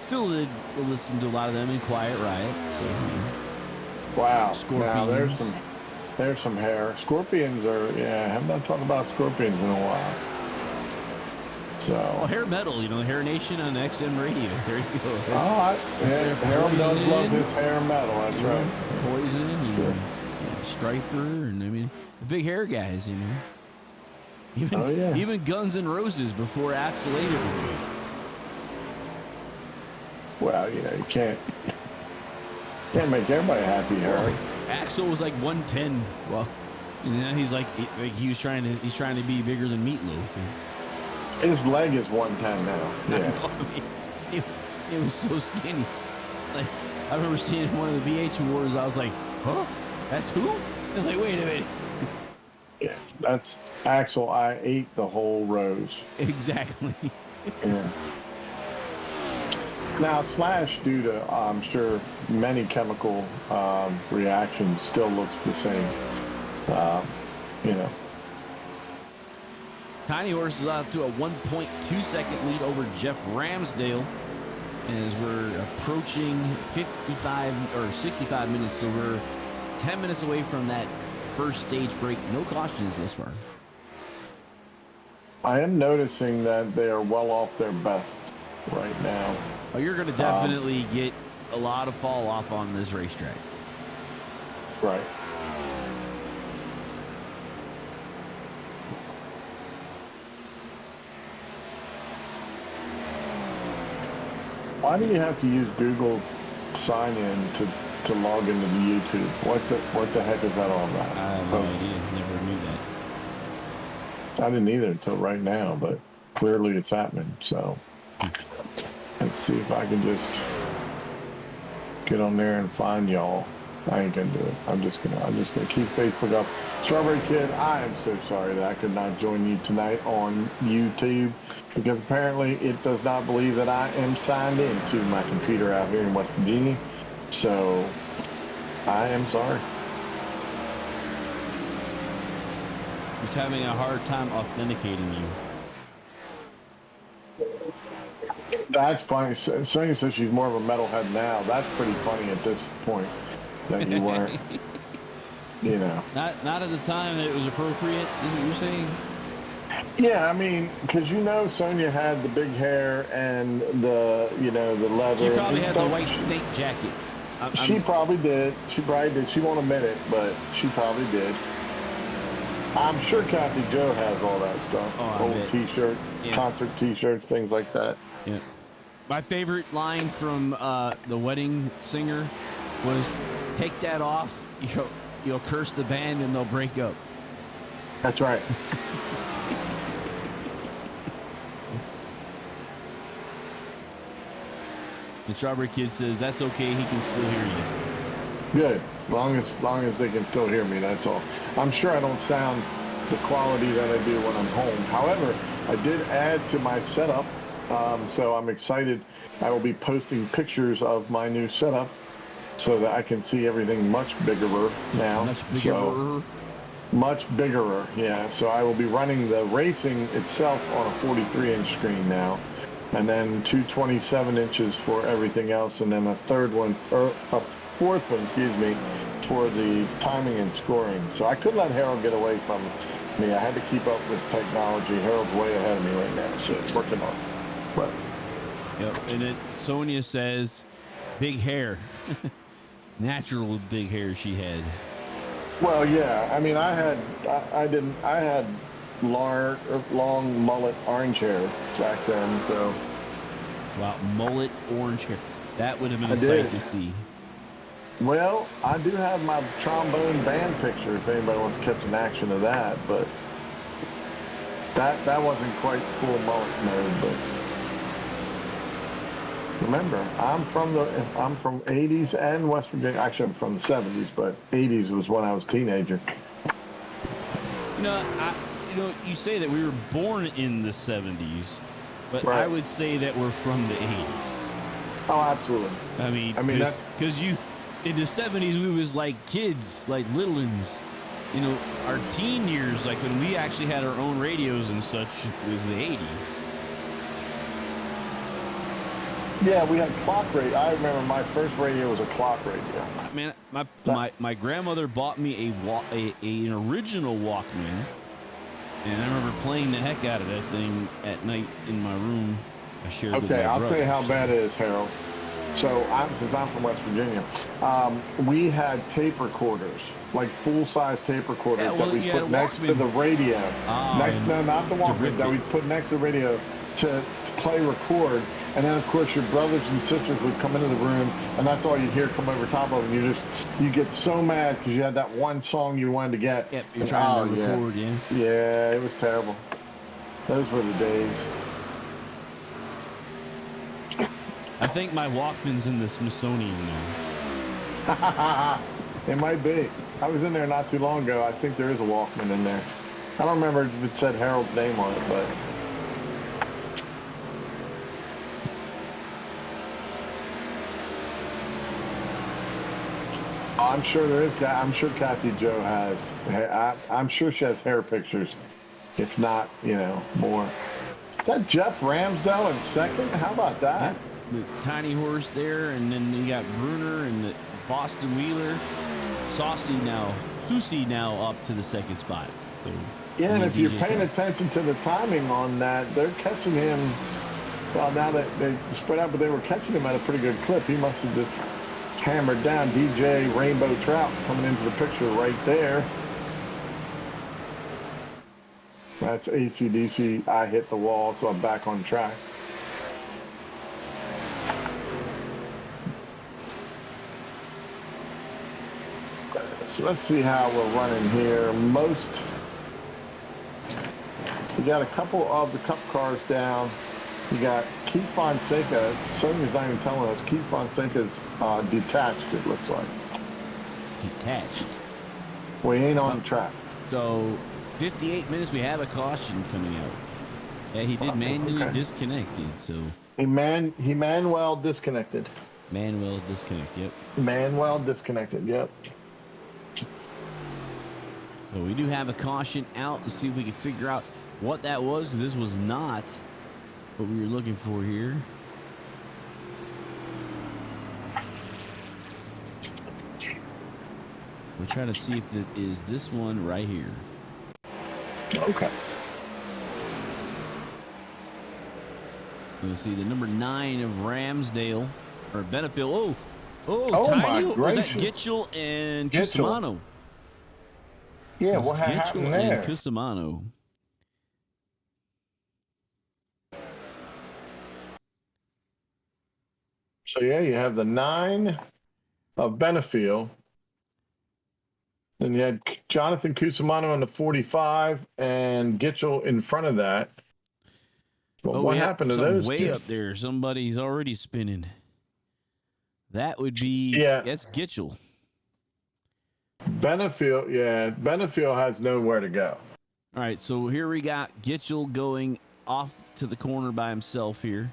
Still listen to a lot of them in Quiet Riot. So, wow. Scorpions. Now there's some hair. Scorpions are, I haven't been talking about Scorpions in a while. So. Well, Hair Metal, Hair Nation on XM Radio. There you go. Harold does love his Hair Metal. That's right. Poison, sure. Striper, and the big hair guys. Even Guns N' Roses before Axl Ader. Well, you can't make everybody happy, Harold. Axl was like 110. Well, he's he's trying to be bigger than Meatloaf. His leg is 110 now. Yeah. It was so skinny. Like, I remember seeing one of the VH awards. I was like, huh? That's who? I'm like, wait a minute. Yeah, that's Axl. I ate the whole rose. Exactly. Yeah. Now, Slash, due to, I'm sure, many chemical reactions, still looks the same. Tiny Horse is out to a 1.2-second lead over Jeff Ramsdale as we're approaching 55 or 65 minutes, so we're 10 minutes away from that first stage break. No cautions thus far. I am noticing that they are well off their bests right now. Oh, you're going to definitely get a lot of fall off on this racetrack. Right. Why do you have to use Google sign in to log into the YouTube? What the heck is that all about? I have no idea. Never knew that. I didn't either until right now, but clearly it's happening. So let's see if I can just get on there and find y'all. I ain't gonna do it. I'm just gonna keep Facebook up. Strawberry Kid, I am so sorry that I could not join you tonight on YouTube because apparently it does not believe that I am signed into my computer out here in West Virginia. So I am sorry. He's having a hard time authenticating you. That's funny. Sonya says she's more of a metalhead now. That's pretty funny at this point that you weren't. You know. Not at the time that it was appropriate, is what you're saying? Yeah, I mean, because Sonya had the big hair and the leather. She probably had the white snake jacket. She probably did. She won't admit it, but she probably did. I'm sure Kathy Joe has all that stuff. Oh, old T-shirt, concert T-shirts, things like that. Yeah. My favorite line from the wedding singer was, "Take that off, you'll curse the band and they'll break up." That's right. The Strawberry Kid says, "That's okay, he can still hear you." Good. Long as they can still hear me, that's all. I'm sure I don't sound the quality that I do when I'm home. However, I did add to my setup, so I'm excited. I will be posting pictures of my new setup so that I can see everything much bigger now. Much bigger. Much bigger, yeah. So I will be running the racing itself on a 43-inch screen now, and then two 27 inches for everything else, and then a fourth one, excuse me, for the timing and scoring. So I couldn't let Harold get away from me. I had to keep up with technology. Harold's way ahead of me right now, so it's working on. But yep. And then Sonia says, "Big hair." Natural big hair she had. Well, yeah. I mean, I had long mullet orange hair back then. So. Wow, mullet orange hair. That would have been a sight to see. Well, I do have my trombone band picture if anybody wants to catch an action of that, but that wasn't quite full mullet mode. But remember, I'm from 80s and West Virginia. Actually, I'm from the 70s, but 80s was when I was a teenager. You say that we were born in the 70s, but right. I would say that we're from the 80s. Oh, absolutely. I mean, because in the 70s, we was like kids, like little uns. Our teen years, like when we actually had our own radios and such, was the 80s. Yeah, we had clock radio. I remember my first radio was a clock radio. Man, my grandmother bought me an original Walkman, and I remember playing the heck out of that thing at night in my room. I shared with my brother. I'll tell you how bad it is, Harold. So, since I'm from West Virginia, we had tape recorders, like full-size tape recorders that we put next to the radio. No, not the Walkman, that we put next to the radio to play record. And then, of course, your brothers and sisters would come into the room, and that's all you'd hear come over top of them. You get so mad because you had that one song you wanted to get. Yep, you're trying to record, yeah. Yeah, it was terrible. Those were the days. I think my Walkman's in the Smithsonian now. It might be. I was in there not too long ago. I think there is a Walkman in there. I don't remember if it said Harold's name on it, but... I'm sure there is. I'm sure Kathy Joe has. I'm sure she has hair pictures, if not, more. Is that Jeff Ramsdell in second? How about that? Yeah, the tiny horse there, and then you got Bruner and the Boston Wheeler. Susie now up to the second spot. So yeah, and if you're paying attention to the timing on that, they're catching him. Well, now that they spread out, but they were catching him at a pretty good clip. He must have just hammered down. DJ Rainbow Trout coming into the picture right there. That's AC/DC. I hit the wall, so I'm back on track. So let's see how we're running here. We got a couple of the Cup cars down. You got Keith Fonseca. Sonia's not even telling us. Keith Fonseca's detached, it looks like. Detached? Well, he ain't on the track. So, 58 minutes, we have a caution coming out. Yeah, he did manually disconnected, so. He Manuel disconnected. Manuel disconnect, yep. Manuel disconnected, yep. So we do have a caution out to see if we can figure out what that was, because this was not what we were looking for here. We're trying to see if it is this one right here. Okay. We'll see the number 9 of Ramsdale or Benefield. Oh, Tiny. my Was that gracious. Gitchell and Cusimano? Yeah, what happened there? And Cusimano. So yeah, you have the 9 of Benefield. Then you had Jonathan Cusimano on the 45 and Gitchell in front of that. Well, what happened to those way two? Up there? Somebody's already spinning. That would be that's Gitchell. Benefield has nowhere to go. All right, so here we got Gitchell going off to the corner by himself here.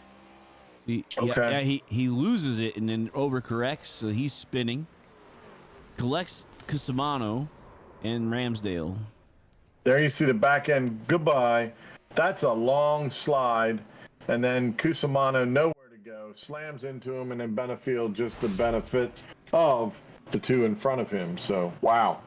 See, he loses it and then overcorrects, so he's spinning. Collects Cusimano and Ramsdale. There you see the back end. Goodbye. That's a long slide, and then Cusimano nowhere to go, slams into him, and then Benefield just the benefit of the two in front of him. So wow,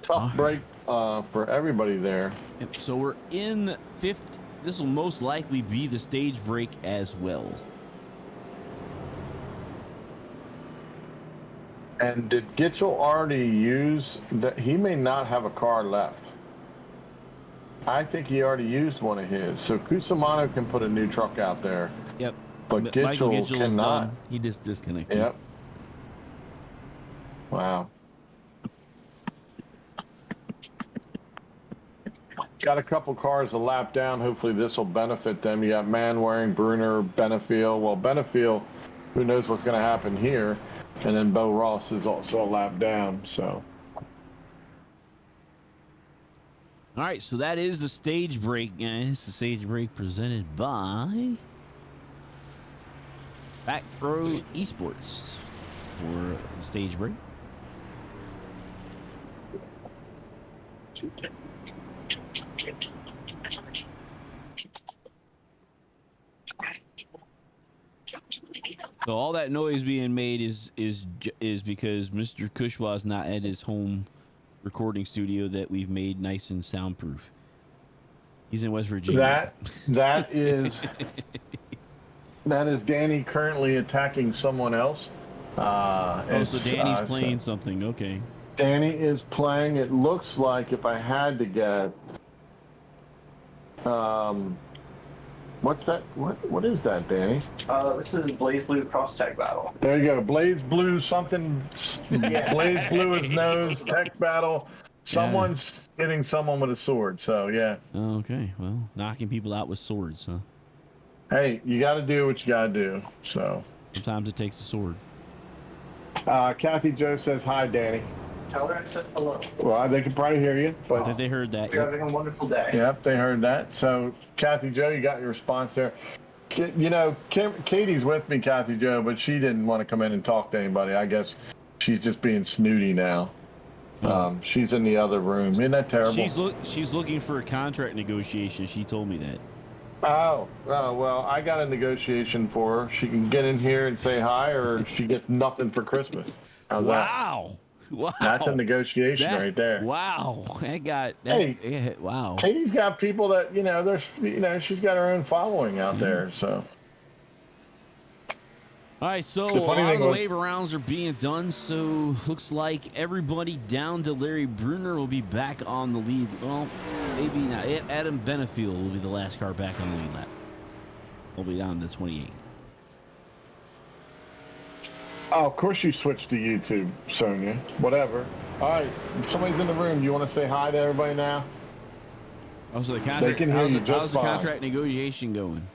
tough break for everybody there. So we're in fifth. This will most likely be the stage break as well. And did Gitchell already use that? He may not have a car left. I think he already used one of his. So Cusimano can put a new truck out there. Yep. But Gitchell cannot. Done. He just disconnected. Yep. Wow. Got a couple cars a lap down. Hopefully this will benefit them. You got Manwaring, Bruner, Benefield. Well, Benefield, who knows what's going to happen here. And then Bo Ross is also a lap down, so. All right, so that is the stage break, guys. The stage break presented by Back Row Esports for the stage break. So all that noise being made is because Mr. Kushwa is not at his home recording studio that we've made nice and soundproof. He's in West Virginia. That is Danny currently attacking someone else. So Danny's playing something. Okay. Danny is playing. It looks like, if I had to get, what's that? What is that, Danny? This is Blaze Blue Cross Tag Battle. There you go. Blaze Blue something. Yeah. Blaze Blue is nose. Tech Battle. Someone's hitting someone with a sword. So, yeah. Oh, okay. Well, knocking people out with swords, huh? Hey, you got to do what you got to do. So sometimes it takes a sword. Kathy Joe says, hi, Danny. Tell her I said hello. Well, they can probably hear you. But I think they heard that. You're having a wonderful day. Yep, they heard that. So, Kathy Joe, you got your response there. You know, Katie's with me, Kathy Joe, but she didn't want to come in and talk to anybody. I guess she's just being snooty now. She's in the other room. Isn't that terrible? She's looking for a contract negotiation. She told me that. Oh, well, I got a negotiation for her. She can get in here and say hi, or she gets nothing for Christmas. How's that? Wow. That's a negotiation right there. Wow. Wow. Katie's got people that, she's got her own following out there, so. All right, so a lot of the wave rounds are being done, so looks like everybody down to Larry Bruner will be back on the lead. Well, maybe not. Adam Benefield will be the last car back on the lead lap. We'll be down to 28. Oh, of course you switched to YouTube, Sonia. Whatever. All right, somebody's in the room. You want to say hi to everybody now? Oh, so the contract, They can hear you just how's the fine. contract negotiation going?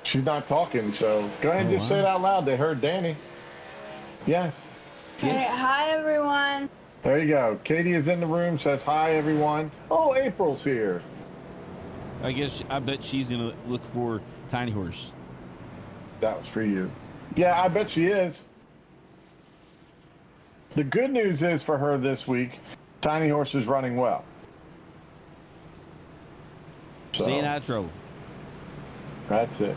She's not talking, so go ahead and just say it out loud. They heard Danny. Yes. Hey, hi everyone. There you go. Katie is in the room, says hi, everyone. Oh, April's here. I bet she's going to look for Tiny Horse. That was for you. Yeah, I bet she is. The good news is for her this week, Tiny Horse is running well. So, Staying out of trouble. that's it.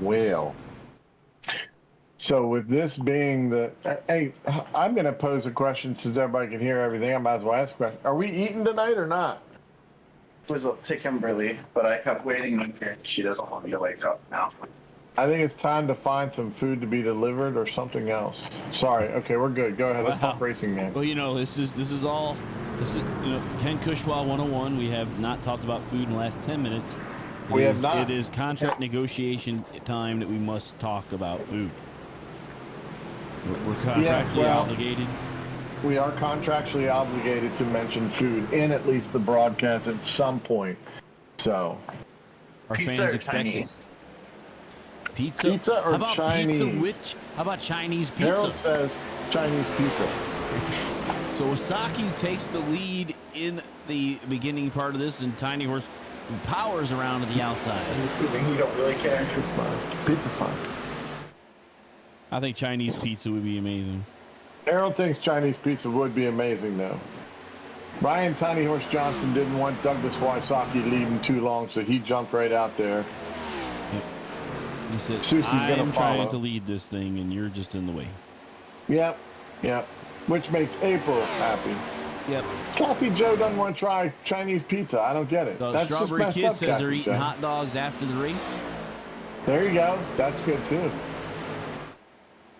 Well, so with this being the, hey, I'm going to pose a question since everybody can hear everything. I might as well ask a question. Are we eating tonight or not? It was up to Kimberly, but I kept waiting in here. She doesn't want me to wake up now. I think it's time to find some food to be delivered or something else. Sorry. Okay, we're good. Go ahead. Let's talk racing, man. Well, this is Ken Cushwa 101. We have not talked about food in the last 10 minutes. We have not. It is contract negotiation time that we must talk about food. We're contractually obligated. We are contractually obligated to mention food in at least the broadcast at some point. So, Our Pizza fans or expect Chinese? it. Pizza? Pizza or How about Chinese? How about Chinese pizza? Harold says Chinese pizza. So Wasaki takes the lead in the beginning part of this, and Tiny Horse powers around to the outside. He's proving you don't really care. Pizza's fine. Pizza's fine. I think Chinese pizza would be amazing. Harold thinks Chinese pizza would be amazing, though. Ryan Tiny Horse Johnson didn't want Douglas Wysocki leading too long, so he jumped right out there. Yep. He said, Susie's I gonna am trying follow. to lead this thing, and you're just in the way. Yep. Which makes April happy. Yep. Kathy Joe doesn't want to try Chinese pizza. I don't get it. The That's Strawberry just messed Kid up, says Kathy they're eating Joe. hot dogs after the race. There you go. That's good, too.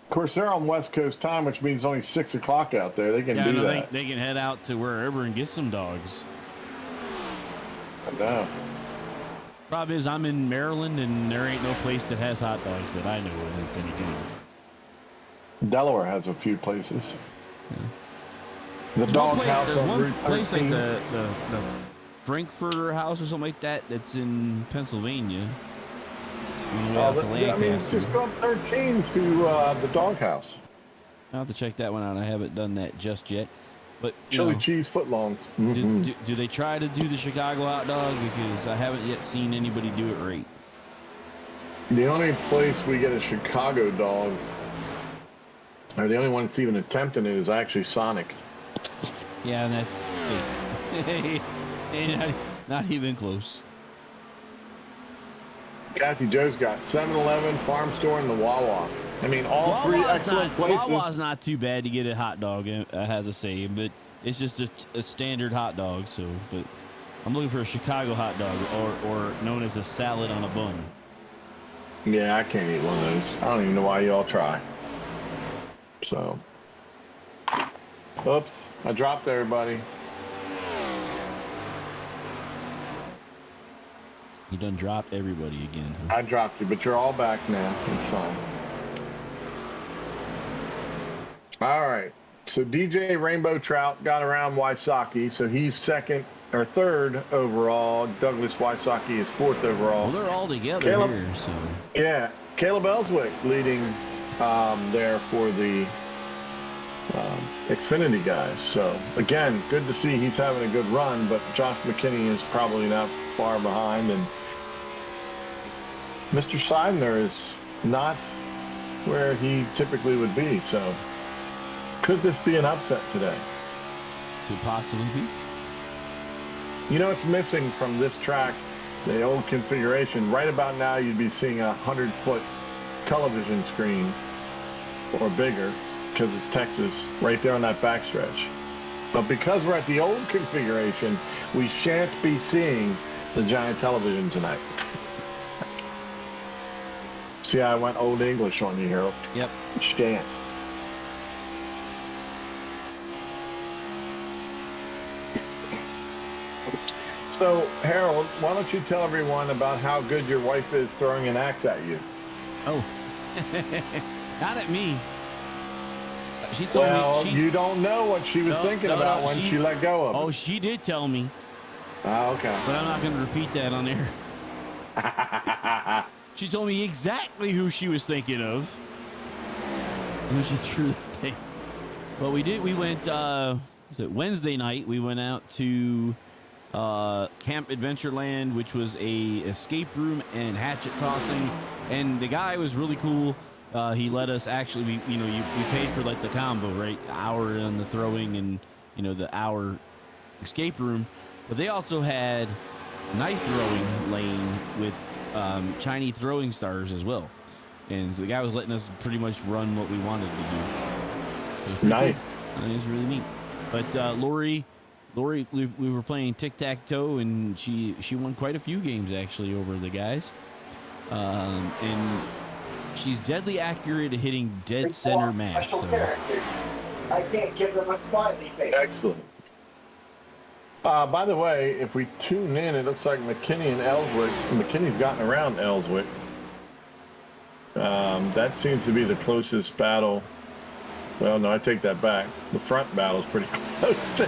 Of course, they're on West Coast time, which means only 6 o'clock out there. They can do no, that. they can head out to wherever and get some dogs. I know. Problem is, I'm in Maryland, and there ain't no place that has hot dogs that I know of that's any good. Delaware has a few places. Yeah. The dog house There's on one Route 13. place like the Frankfurter House or something like that that's in Pennsylvania. On the way out to Lancaster. Just go up 13 to the doghouse. I'll have to check that one out. I haven't done that just yet. But Chili cheese footlongs. do they try to do the Chicago hot dog? Because I haven't yet seen anybody do it right. The only place we get a Chicago dog, or the only one that's even attempting it, is actually Sonic. Yeah, and that's fake. And not even close. Kathy Joe's got 7-Eleven, Farm Store, and the Wawa. I mean, all three excellent places. Wawa's not too bad to get a hot dog, I have to say, but it's just a standard hot dog. So, but I'm looking for a Chicago hot dog, or known as a salad on a bun. Yeah, I can't eat one of those. I don't even know why y'all try. So, oops, I dropped everybody. You done dropped everybody again. Huh? I dropped you, but you're all back now. It's fine. All right. So DJ Rainbow Trout got around Wysocki, so he's second or third overall. Douglas Wysocki is fourth overall. Well, they're all together here, so. Yeah, Caleb Ellswick leading there for the Xfinity guys. So again, good to see he's having a good run, but Josh McKinney is probably not far behind, and Mr. Seidner is not where he typically would be. So could this be an upset today? Could possibly be. You know, it's missing from this track, the old configuration. Right about now, you'd be seeing a 100-foot television screen or bigger, because it's Texas, right there on that backstretch. But because we're at the old configuration, we shan't be seeing the giant television tonight. See how I went old English on you, Harold? Yep. Shan't. So, Harold, why don't you tell everyone about how good your wife is throwing an axe at you? Oh, not at me. She told me. You don't know what she was thinking about when she let go of it. Oh, she did tell me. Oh, okay. But I'm not going to repeat that on air. She told me exactly who she was thinking of. Who she truly thinks. Well, we did. We went, was it Wednesday night? We went out to Camp Adventureland, which was a escape room and hatchet tossing. And the guy was really cool. He let us actually, we paid for like the combo, right? Hour on the throwing and, the hour escape room. But they also had knife throwing lane with Chinese throwing stars as well. And so the guy was letting us pretty much run what we wanted to do. So nice. It was really neat. But Lori, we were playing tic-tac-toe, and she won quite a few games actually over the guys. And she's deadly accurate at hitting dead center mash. So. I can't give them a smiley face. Excellent. By the way, if we tune in, it looks like McKinney and Ellswick. McKinney's gotten around Ellswick. That seems to be the closest battle. Well, no, I take that back. The front battle's pretty close too.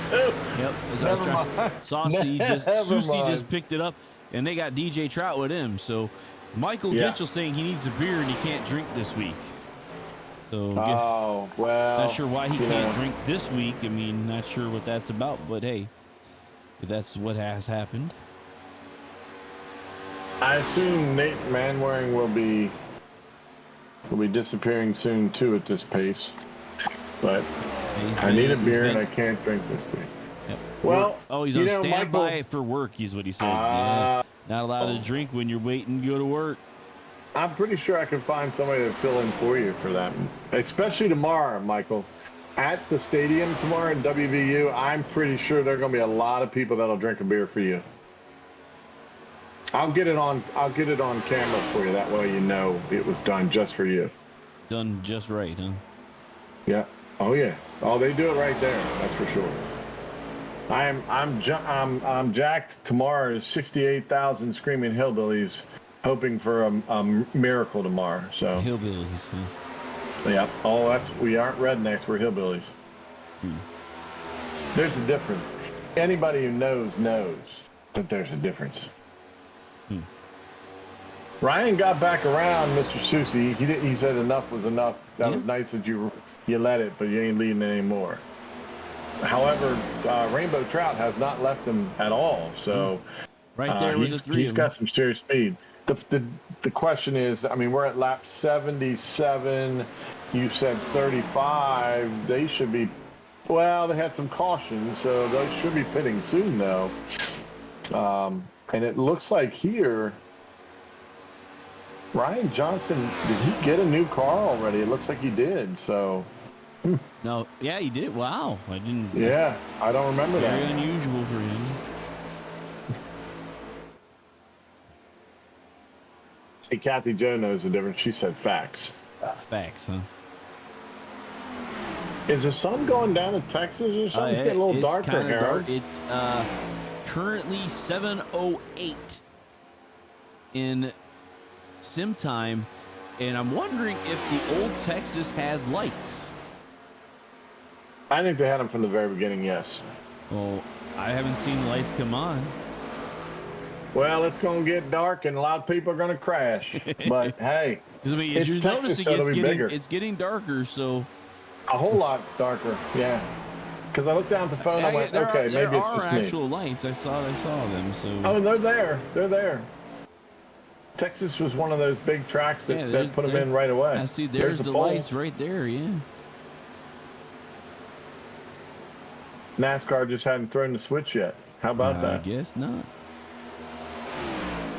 Yep. Susie just picked it up, and they got DJ Trout with him. So Michael Gitchell's saying he needs a beer and he can't drink this week. So not sure why he can't drink this week. I mean, not sure what that's about, but hey, if that's what has happened. I assume Nate Manwaring will be disappearing soon too at this pace. But I need a beer and I can't drink this week. Yep. Well, he's on standby for work, is what he said. Not allowed to drink when you're waiting to go to work. I'm pretty sure I can find somebody to fill in for you for that, especially tomorrow, Michael. At the stadium tomorrow in WVU, I'm pretty sure there are going to be a lot of people that'll drink a beer for you. I'll get it on camera for you. That way you know it was done just for you. Done just right, huh? Yeah. Oh yeah. Oh, they do it right there. That's for sure. I'm jacked. Tomorrow is 68,000 screaming hillbillies, hoping for a miracle tomorrow. So hillbillies. Huh? Yeah. Oh, we aren't rednecks. We're hillbillies. There's a difference. Anybody who knows that there's a difference. Ryan got back around Mr. Susie. He said enough was enough. That was nice that you let it, but you ain't leading anymore. However, Rainbow Trout has not left him at all. So right there with the three. He's got some serious speed. The question is, I mean, we're at lap 77. You said 35. They should be. Well, they had some caution, so they should be pitting soon, though. And it looks like here, Ryan Johnson, did he get a new car already? It looks like he did, so. No, yeah, he did. Wow, I didn't. Yeah, I don't remember that. Very unusual for him. Hey, Kathy Jo knows the difference. She said facts. Facts, huh? Is the sun going down in Texas or something? It's getting a little darker here. Dark. It's currently 7:08 in sim time, and I'm wondering if the old Texas had lights. I think they had them from the very beginning, yes. Well, I haven't seen lights come on. Well, it's going to get dark, and a lot of people are going to crash. But, hey, I mean, as you're noticing, it's getting darker, so... A whole lot darker, yeah. Because I looked down at the phone, I went, maybe it's just me. There are actual lights. I saw them, so... Oh, they're there. They're there. Texas was one of those big tracks that put them in right away. I see, there's the lights right there, yeah. NASCAR just hadn't thrown the switch yet. How about that? I guess not.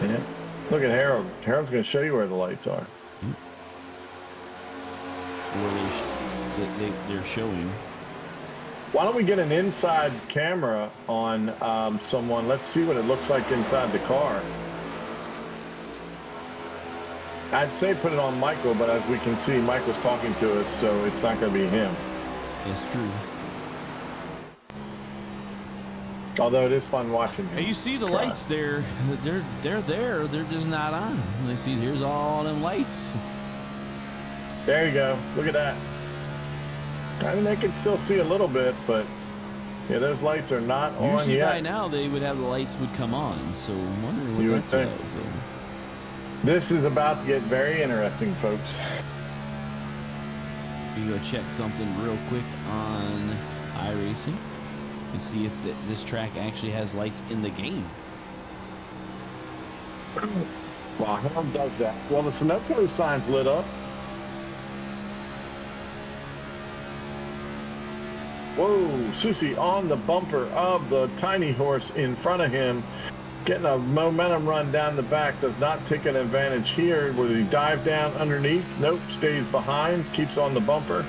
Yeah. Look at Harold. Harold's going to show you where the lights are. Where they're showing. Why don't we get an inside camera on someone? Let's see what it looks like inside the car. I'd say put it on Michael, but as we can see, Michael's talking to us, so it's not going to be him. It's true. Although it is fun watching. Hey, you see the lights there? They're there. They're just not on. You see, here's all them lights. There you go. Look at that. I mean, they can still see a little bit, but yeah, those lights are not on Usually yet. by now they would have the lights would come on. So I'm wondering what You would that's think. about. So. This is about to get very interesting, folks. You go check something real quick on iRacing and see if this track actually has lights in the game. Well, how does that? Well, the Sunoco sign's lit up. Whoa, Susie on the bumper of the tiny horse in front of him. Getting a momentum run down the back. Does not take an advantage here. Will he dive down underneath? Nope, stays behind. Keeps on the bumper.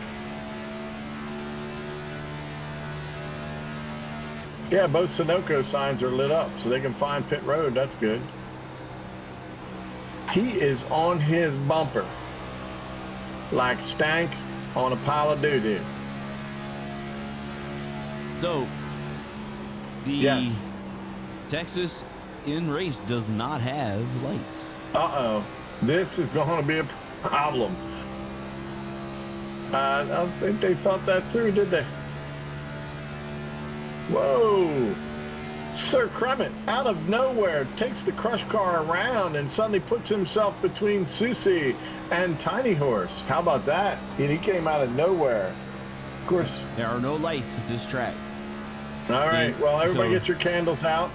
Yeah, both Sunoco signs are lit up, so they can find pit road. That's good. He is on his bumper like stank on a pile of doo-doo. So, the Texas in race does not have lights. Uh-oh. This is going to be a problem. I don't think they thought that through, did they? Whoa. Sir Kremet, out of nowhere, takes the crush car around and suddenly puts himself between Susie and Tiny Horse. How about that? And he came out of nowhere. Of course. There are no lights at this track. All right. Well, everybody get your candles out.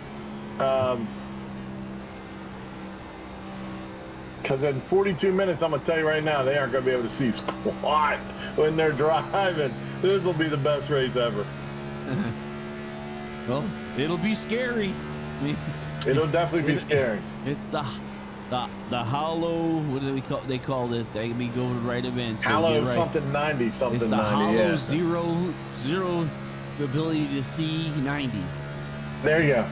Because in 42 minutes, I'm going to tell you right now, they aren't going to be able to see squat when they're driving. This will be the best race ever. Well, it'll be scary. I mean, it'll definitely be scary. It's the Hallow. What do they called it? They be going right event. So Hallow right. something 90 something. It's the 90, Hallow-Zero ability to see 90. There you go.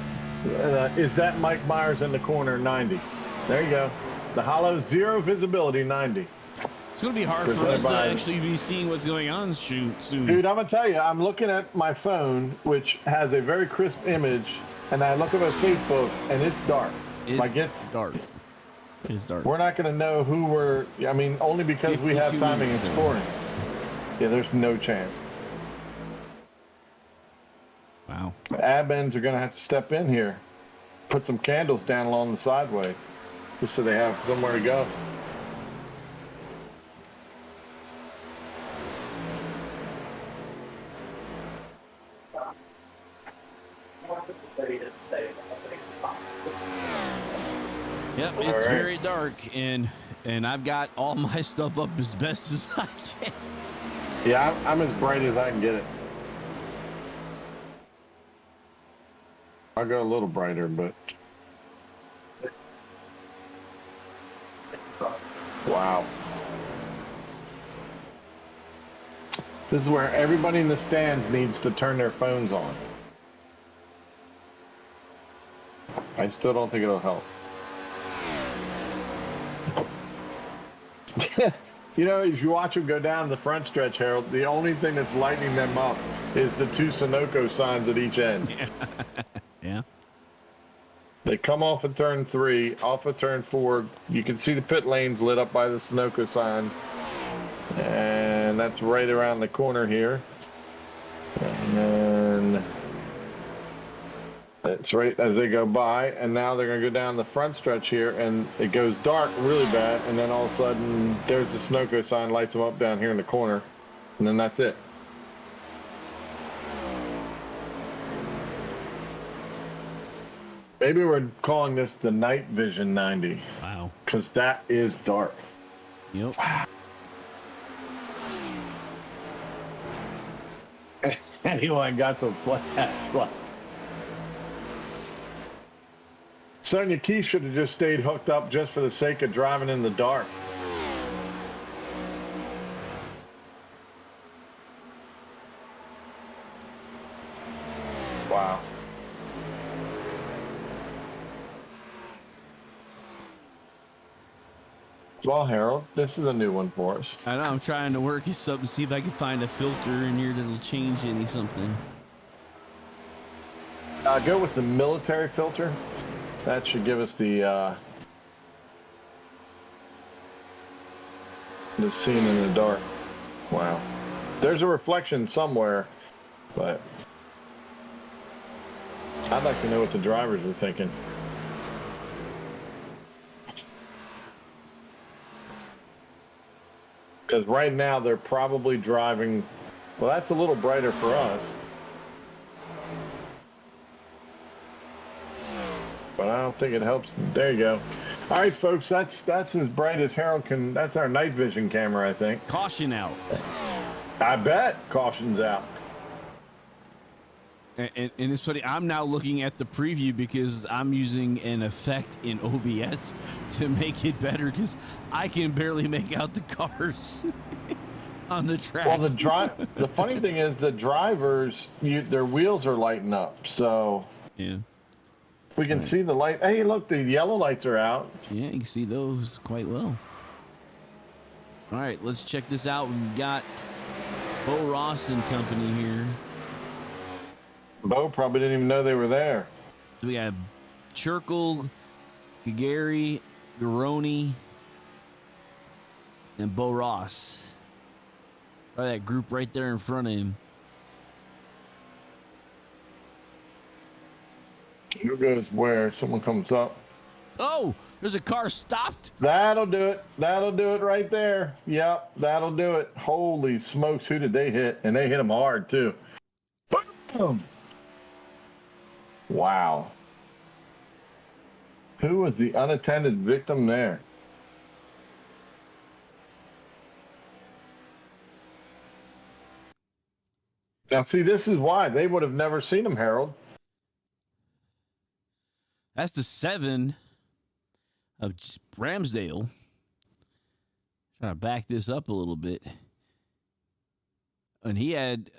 Is that Mike Myers in the corner 90? There you go. The Hallow-Zero visibility 90. It's going to be hard for us to actually be seeing what's going on soon. Dude, I'm going to tell you, I'm looking at my phone, which has a very crisp image, and I look at my Facebook, and it's dark. It's dark. It's dark. We're not going to know who we're, I mean, only because we have timing and scoring. Yeah, there's no chance. Wow. Admins are going to have to step in here. Put some candles down along the sideway, just so they have somewhere to go. Yep, it's very dark, and I've got all my stuff up as best as I can. Yeah, I'm as bright as I can get it. I'll go a little brighter, but wow. This is where everybody in the stands needs to turn their phones on. I still don't think it'll help. You know, if you watch them go down the front stretch, Harold, the only thing that's lighting them up is the two Sunoco signs at each end. Yeah. They come off of turn 3, off of turn 4. You can see the pit lanes lit up by the Sunoco sign. And that's right around the corner here. And then it's right as they go by. And now they're going to go down the front stretch here. And it goes dark really bad. And then all of a sudden, there's the Sunoco sign, lights them up down here in the corner. And then that's it. Maybe we're calling this the night vision 90. Wow. Because that is dark. Yep. Anyone got some flash. Sonia Keith should have just stayed hooked up just for the sake of driving in the dark. Wow. Well, Harold, this is a new one for us. I know, I'm trying to work this up and see if I can find a filter in here that'll change something. Go with the military filter. That should give us the scene in the dark. Wow. There's a reflection somewhere, but I'd like to know what the drivers are thinking. Because right now they're probably driving, well, that's a little brighter for us. But I don't think it helps. There you go. All right, folks, that's as bright as Harold can. That's our night vision camera, I think. Caution out. I bet caution's out. And it's funny, I'm now looking at the preview because I'm using an effect in OBS to make it better because I can barely make out the cars on the track. Well, the funny thing is the drivers, their wheels are lighting up, so yeah, we can see the light. Hey, look, the yellow lights are out. Yeah, you can see those quite well. All right, let's check this out. We've got Bo Ross and company here. Bo probably didn't even know they were there. So we got Churchill, Gary, Garoni, and Bo Ross. Oh, that group right there in front of him. Who goes where? Someone comes up. Oh, there's a car stopped. That'll do it. That'll do it right there. Yep, that'll do it. Holy smokes, who did they hit? And they hit him hard, too. Boom. Wow. Who was the unattended victim there? Now, see, this is why. They would have never seen him, Harold. That's the 7 of Ramsdale. Trying to back this up a little bit. And he had,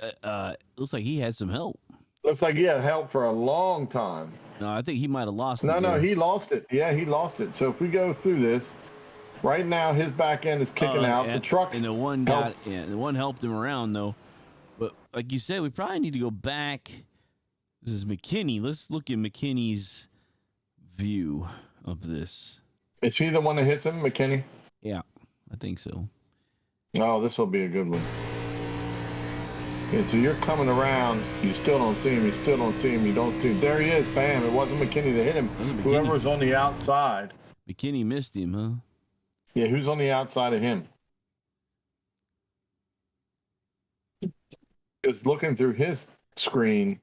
looks like he had some help. Looks like he had help for a long time. No, I think he might have lost it. No, he lost it. Yeah, he lost it. So if we go through this, right now his back end is kicking out. The truck and the one the one helped him around though. But like you said, we probably need to go back. This is McKinney. Let's look at McKinney's view of this. Is he the one that hits him, McKinney? Yeah, I think so. Oh, this will be a good one. Okay, so you're coming around. You still don't see him. You still don't see him. You don't see him. There he is. Bam. It wasn't McKinney that hit him. Whoever was on the outside. McKinney missed him, huh? Yeah, who's on the outside of him? Because looking through his screen,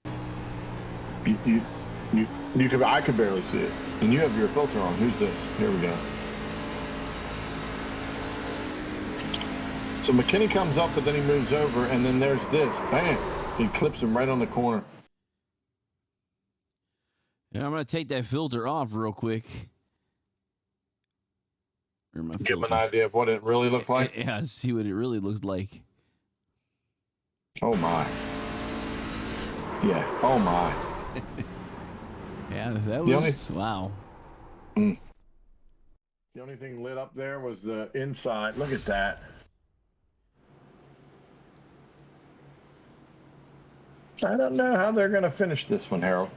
I could barely see it. And you have your filter on. Who's this? Here we go. So McKinney comes up, but then he moves over, and then there's this. Bam! He clips him right on the corner. Yeah, I'm going to take that filter off real quick. Give him an idea of what it really looked like? Yeah, see what it really looks like. Oh, my. Yeah, oh, my. Yeah, that was, wow. The only thing lit up there was the inside. Look at that. I don't know how they're going to finish this one, Harold.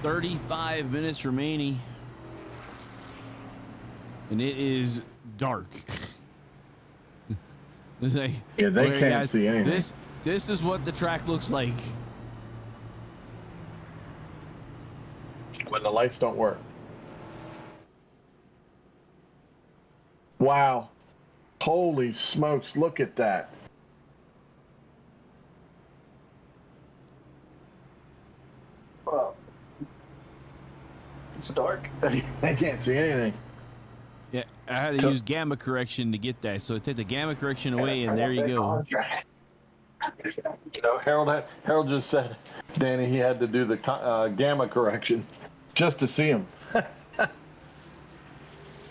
35 minutes remaining. And it is dark. Like, yeah, they can't guys, see anything. This is what the track looks like. When the lights don't work. Wow. Holy smokes, look at that. Well, it's dark. I can't see anything. Yeah, I had to use gamma correction to get that. So take the gamma correction away, and there you go. You know, Harold just said, Danny, he had to do the gamma correction just to see him.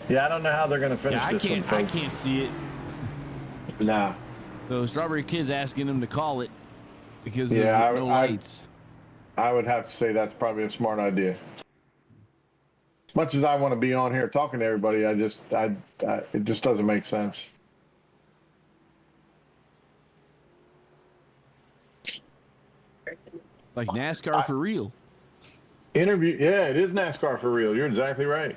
Yeah, I don't know how they're going to finish this one, folks. I can't see it. Nah. So Strawberry Kid's asking him to call it because of no lights. I would have to say that's probably a smart idea. As much as I want to be on here talking to everybody, it just doesn't make sense. Like NASCAR for real. Interview. Yeah, it is NASCAR for real. You're exactly right.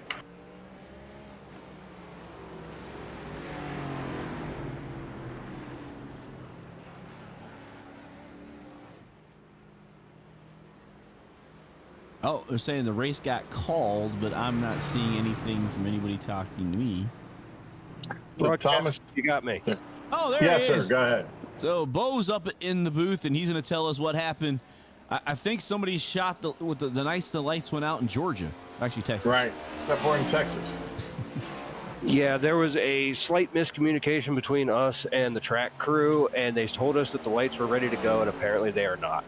Oh, they're saying the race got called, but I'm not seeing anything from anybody talking to me. Look, Thomas, you got me. Oh, there yes, he sir. is. Go ahead. So Bo's up in the booth, and he's going to tell us what happened. I think somebody shot the nights the lights went out in Georgia, actually Texas. Right. Except we're in Texas. Yeah, there was a slight miscommunication between us and the track crew, and they told us that the lights were ready to go, and apparently they are not.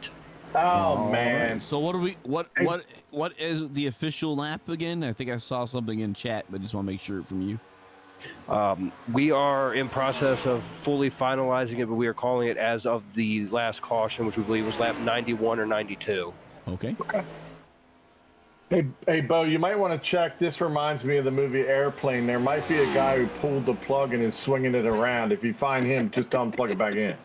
Oh man. Right. So what is the official lap again? I think I saw something in chat, but just want to make sure from you. We are in process of fully finalizing it, but we are calling it as of the last caution, which we believe was lap 91 or 92. Okay. Hey, Bo, you might want to check. This reminds me of the movie Airplane. There might be a guy who pulled the plug and is swinging it around. If you find him, just tell him to plug it back in.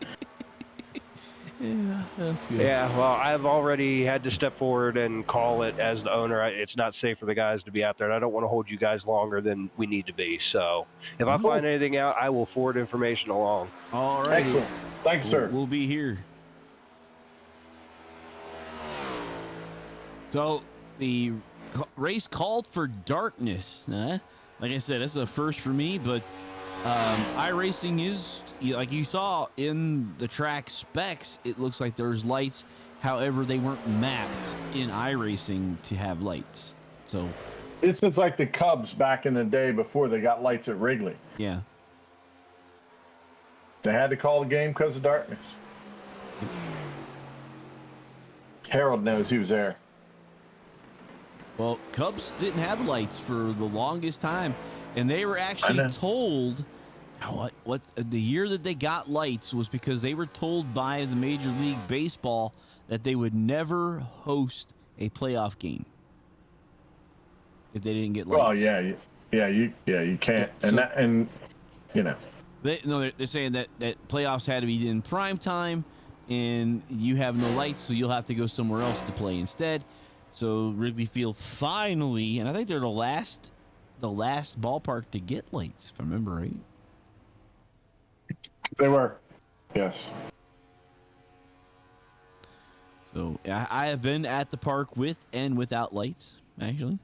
Yeah, that's good. Yeah, well, I've already had to step forward and call it as the owner. It's not safe for the guys to be out there, and I don't want to hold you guys longer than we need to be. So if I find anything out, I will forward information along. All right. Excellent. Thanks, sir. We'll be here. So the race called for darkness. Like I said, that's a first for me, but iRacing is, like you saw in the track specs, it looks like there's lights. However, they weren't mapped in iRacing to have lights. So this is like the Cubs back in the day before they got lights at Wrigley. Yeah. They had to call the game because of darkness. Harold knows he was there. Well, Cubs didn't have lights for the longest time, and they were actually told what the year that they got lights was because they were told by the Major League Baseball that they would never host a playoff game if they didn't get lights. Well, you can't, and you know. They're saying that playoffs had to be in prime time, and you have no lights, so you'll have to go somewhere else to play instead. So Wrigley Field finally, and I think they're the last ballpark to get lights, if I remember right. They were, yes. So I have been at the park with and without lights, actually.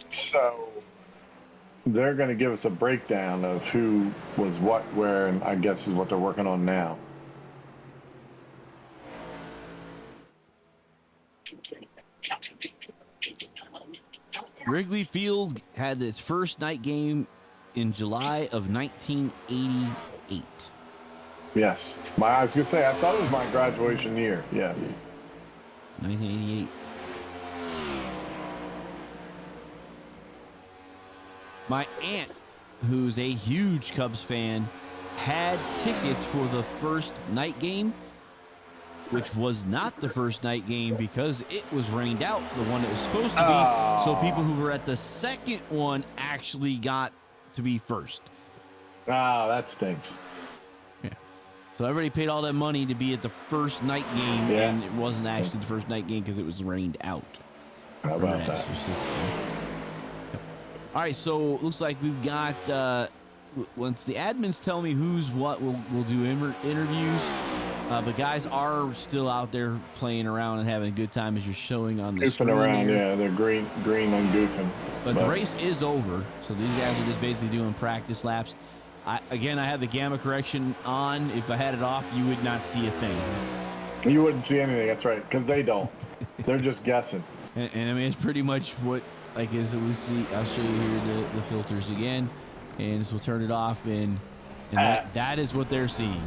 So they're going to give us a breakdown of who was what, where, and I guess is what they're working on now. Wrigley Field had its first night game in July of 1988. Yes. I was going to say, I thought it was my graduation year. Yes. 1988. My aunt, who's a huge Cubs fan, had tickets for the first night game, which was not the first night game because it was rained out, the one it was supposed to be. So people who were at the second one actually got to be first. That stinks. Yeah. So everybody paid all that money to be at the first night game, and it wasn't actually the first night game because it was rained out. How about that? All right, so it looks like we've got, once the admins tell me who's what, we'll do interviews. But guys are still out there playing around and having a good time as you're showing on the screen. Goofing around, yeah. They're green and goofing. But the race is over, so these guys are just basically doing practice laps. I have the gamma correction on. If I had it off, you would not see a thing. You wouldn't see anything, that's right, because they don't. They're just guessing. And I mean, it's pretty much what, like, as we see, I'll show you here the filters again, and so we'll turn it off, and that is what they're seeing.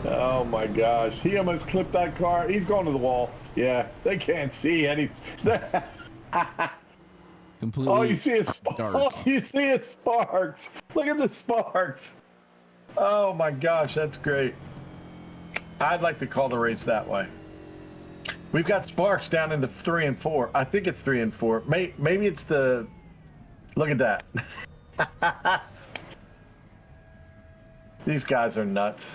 Oh my gosh, he almost clipped that car. He's going to the wall. Yeah, they can't see anything. Completely. All you see is dark. All you see is sparks. Look at the sparks. Oh my gosh, that's great. I'd like to call the race that way. We've got sparks down into 3 and 4. I think it's 3 and 4. Maybe it's the Look at that. These guys are nuts.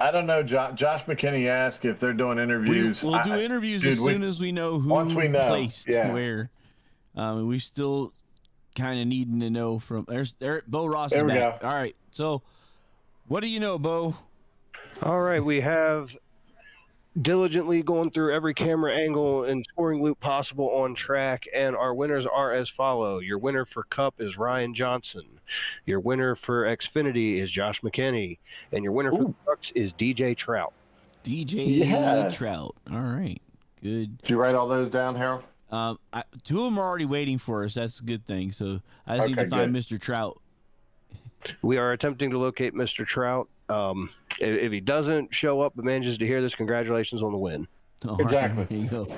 I don't know. Josh McKinney asked if they're doing interviews. We'll do interviews as soon as we know who placed where. We still kind of needing to know from there. Bo Ross is back. Go. All right. So, what do you know, Bo? All right, we have diligently going through every camera angle and scoring loop possible on track, and our winners are as follow. Your winner for Cup is Ryan Johnson. Your winner for Xfinity is Josh McKinney, and your winner for Trucks is DJ Trout. DJ Trout. All right, good. Did you write all those down, Harold? Two of them are already waiting for us. That's a good thing. So I just need to find Mr. Trout. We are attempting to locate Mr. Trout. If he doesn't show up but manages to hear this, congratulations on the win. Exactly. There you go.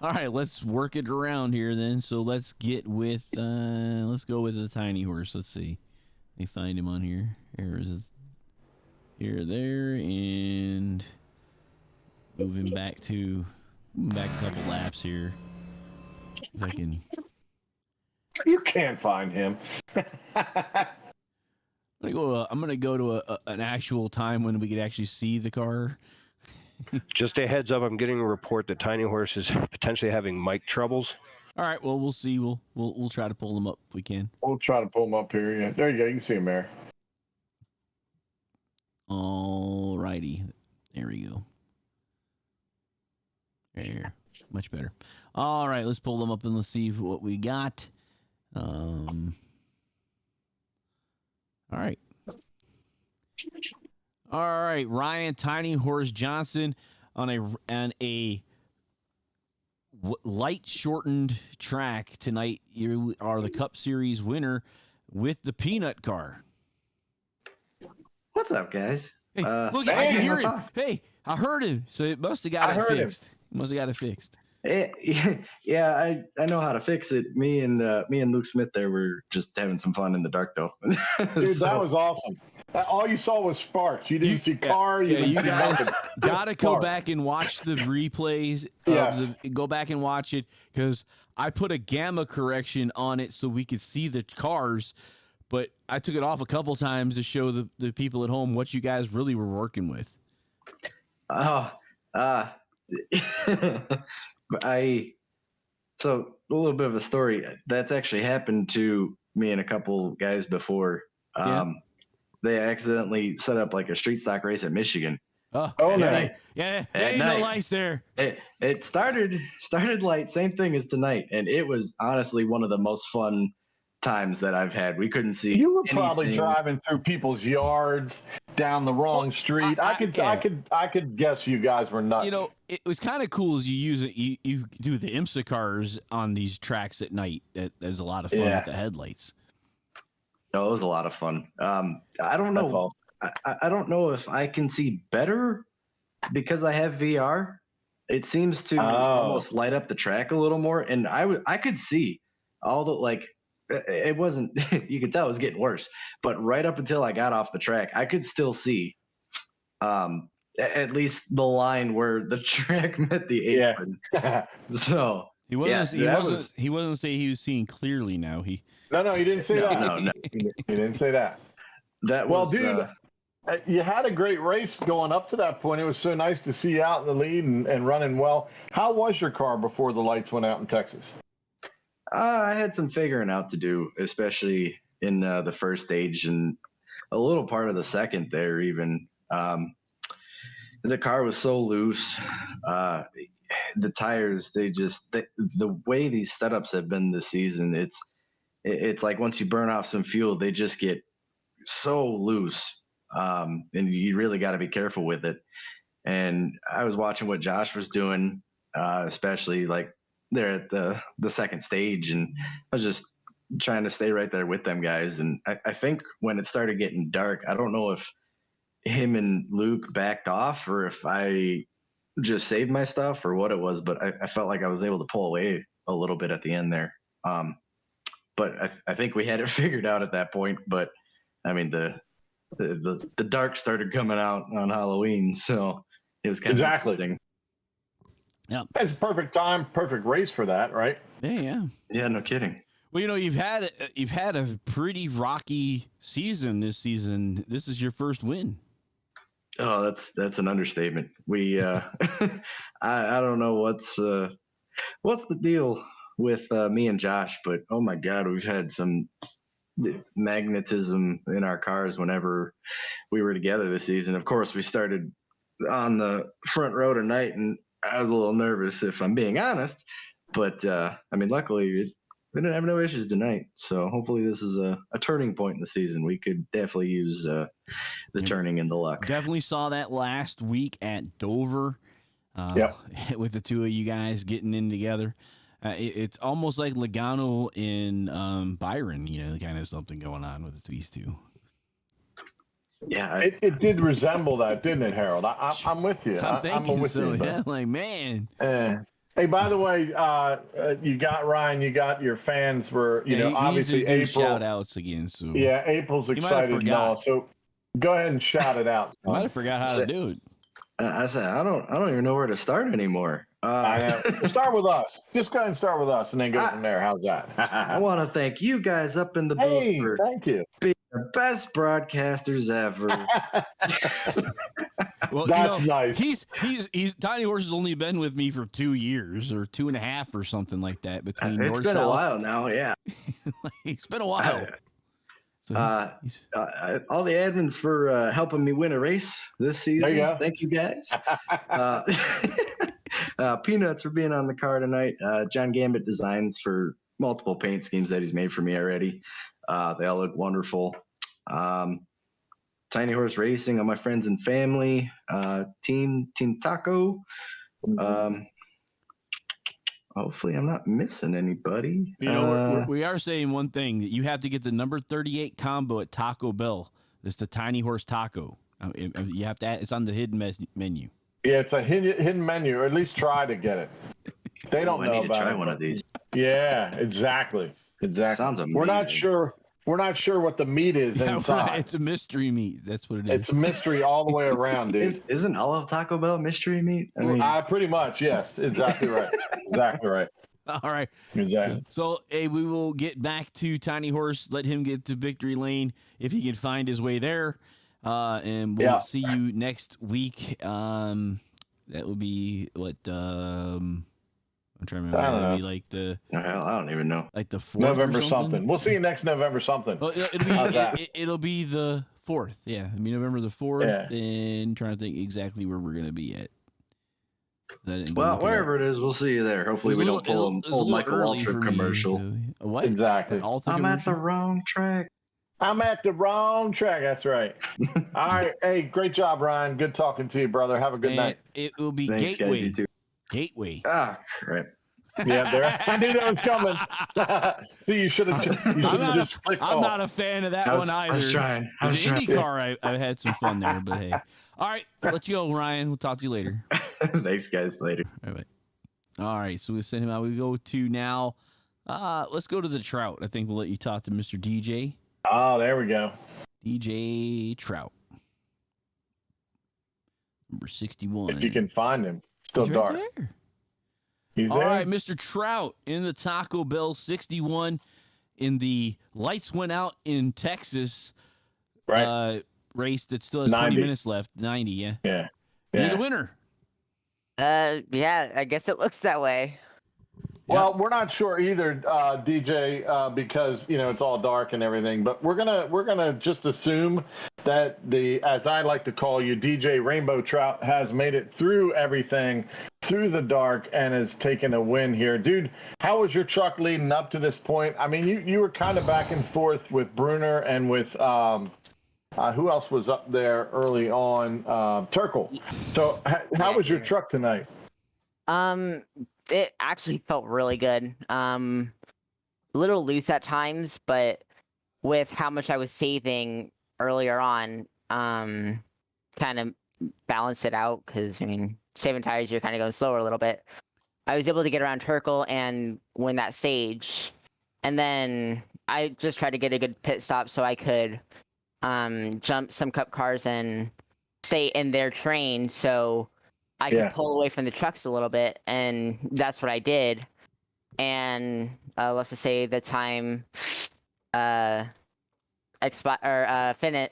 All right, let's work it around here then. So let's get with let's go with the tiny horse. Let's see. Let me find him on here. There, and moving back a couple laps here. If I can. You can't find him. I'm gonna go to an actual time when we could actually see the car. Just a heads up, I'm getting a report that Tiny Horse is potentially having mic troubles. All right, well we'll see. We'll try to pull them up if we can. We'll try to pull them up here. Yeah, there you go. You can see him there. All righty, there we go. There, much better. All right, let's pull them up and let's see what we got. All right, Ryan Tiny Horse Johnson on a light shortened track tonight. You are the Cup Series winner with the Peanut car. What's up, guys? Hey, look, I can hear him. Hey, I heard him, so it must have got it fixed. Must have got it fixed. Yeah, I know how to fix it. Me and Luke Smith there were just having some fun in the dark though. Dude, that was awesome. All you saw was sparks. You didn't see car. You guys gotta go back and watch the replays. Go back and watch it because I put a gamma correction on it so we could see the cars, but I took it off a couple times to show the people at home what you guys really were working with. So a little bit of a story that's actually happened to me and a couple guys before. They accidentally set up like a street stock race at Michigan. Yeah, there ain't no lights there. It started light, same thing as tonight, and it was honestly one of the most fun times that I've had. We couldn't see. You were probably driving through people's yards down the wrong street. I could guess you guys were nuts. You know, it was kind of cool as you do the IMSA cars on these tracks at night. There's a lot of fun with the headlights. No, it was a lot of fun. I don't know. I don't know if I can see better because I have VR. It seems to almost light up the track a little more, and I could see all the it wasn't. You could tell it was getting worse, but right up until I got off the track, I could still see, at least the line where the track met the apron. Yeah. So he wasn't saying he was seeing clearly now. No, he didn't say that. No. He didn't say that. Dude, you had a great race going up to that point. It was so nice to see you out in the lead and running well. How was your car before the lights went out in Texas? I had some figuring out to do, especially in the first stage and a little part of the second there even. The car was so loose. The tires, the way these setups have been this season, it's like once you burn off some fuel, they just get so loose. And you really got to be careful with it. And I was watching what Josh was doing, especially like there at the second stage, and I was just trying to stay right there with them guys. And I think when it started getting dark, I don't know if him and Luke backed off or if I just saved my stuff or what it was, but I felt like I was able to pull away a little bit at the end there. But I think we had it figured out at that point. But I mean, the dark started coming out on Halloween, so it was kind of interesting. Yeah. It's perfect time, perfect race for that, right? Yeah. Yeah, no kidding. Well, you've had a pretty rocky season this season. This is your first win. Oh, that's an understatement. We I don't know what's the deal with me and Josh, but oh my God, we've had some magnetism in our cars whenever we were together this season. Of course, we started on the front row tonight, and I was a little nervous, if I'm being honest. But I mean, luckily, we didn't have no issues tonight. So hopefully, this is a turning point in the season. We could definitely use the turning and the luck. Definitely saw that last week at Dover. With the two of you guys getting in together. It's almost like Logano and Byron, kind of something going on with these two. Yeah, it did resemble that, didn't it, Harold? I'm with you. I'm with you. Yeah, like, man. Hey, by the way, you got Ryan. You got your fans for obviously April. Shout outs again soon. Yeah, April's excited and all. So go ahead and shout it out. I might have forgot how to do it. I said I don't even know where to start anymore. I know. Start with us. Just go ahead and start with us, and then go from there. How's that? I want to thank you guys up in the booth for thank you. Being the best broadcasters ever. Well, that's nice. He's Tiny Horse has only been with me for 2 years or 2.5 or something like that. Between it's been a while now. Yeah, it's been a while. So all the admins for helping me win a race this season. There you go. Thank you guys. Peanuts for being on the car tonight. John Gambit Designs for multiple paint schemes that he's made for me already. They all look wonderful. Tiny Horse Racing, all my friends and family. Team Taco. Hopefully I'm not missing anybody. We are saying one thing. You have to get the number 38 combo at Taco Bell. It's the Tiny Horse Taco. You have to add, it's on the hidden menu. Yeah, it's a hidden menu, or at least try to get it. They don't know I need about to try it. one of these. Yeah, exactly. Sounds amazing. We're not sure what the meat is inside. It's a mystery meat. That's what it is. It's a mystery all the way around, dude. Isn't all of Taco Bell mystery meat? I mean, pretty much, yes. Exactly right. Exactly right. All right. Exactly. So, we will get back to Tiny Horse, let him get to victory lane if he can find his way there. And we'll see you next week. That will be what I'm trying to remember. I don't know. Be like I don't even know. Like the 4th November or something. We'll see you next November something. Well, it'll be the 4th. Yeah, I mean November the 4th, and trying to think exactly where we're gonna be at. Well, wherever it is, we'll see you there. Hopefully, we don't pull old Michael Waltrip commercial. What? Exactly. I'm at the wrong track. I'm at the wrong track. That's right. All right. Hey, great job, Ryan. Good talking to you, brother. Have a good night. It will be Thanks, Gateway. guys, you too. Gateway. Ah, crap. Yeah, there. I knew that was coming. See, you should have just clicked I'm off. not a fan of that one either. I was trying. The IndyCar, I had some fun there, but hey. All right, let you go, Ryan. We'll talk to you later. Thanks, guys. Later. All right, so we send him out. We go to now. Let's go to the Trout. I think we'll let you talk to Mr. DJ. Oh, there we go. DJ Trout. Number 61. If you can find him. Still He's dark. Right there. He's All there. right, Mr. Trout in the Taco Bell 61 in the lights went out in Texas race that still has 20 minutes left. 90, yeah. Yeah. You're the winner. Yeah, I guess it looks that way. Well, we're not sure either, DJ, because it's all dark and everything. But we're gonna just assume that as I like to call you, DJ Rainbow Trout, has made it through everything, through the dark, and has taken a win here, dude. How was your truck leading up to this point? I mean, you were kind of back and forth with Bruner and with who else was up there early on? Turkle. So how was your truck tonight? It actually felt really good. A little loose at times, but with how much I was saving earlier on, kind of balanced it out. Because I mean, saving tires, you're kind of going slower a little bit. I was able to get around Turkle and win that stage, and then I just tried to get a good pit stop so I could jump some cup cars and stay in their train. So I could pull away from the trucks a little bit, and that's what I did. And let's just say the time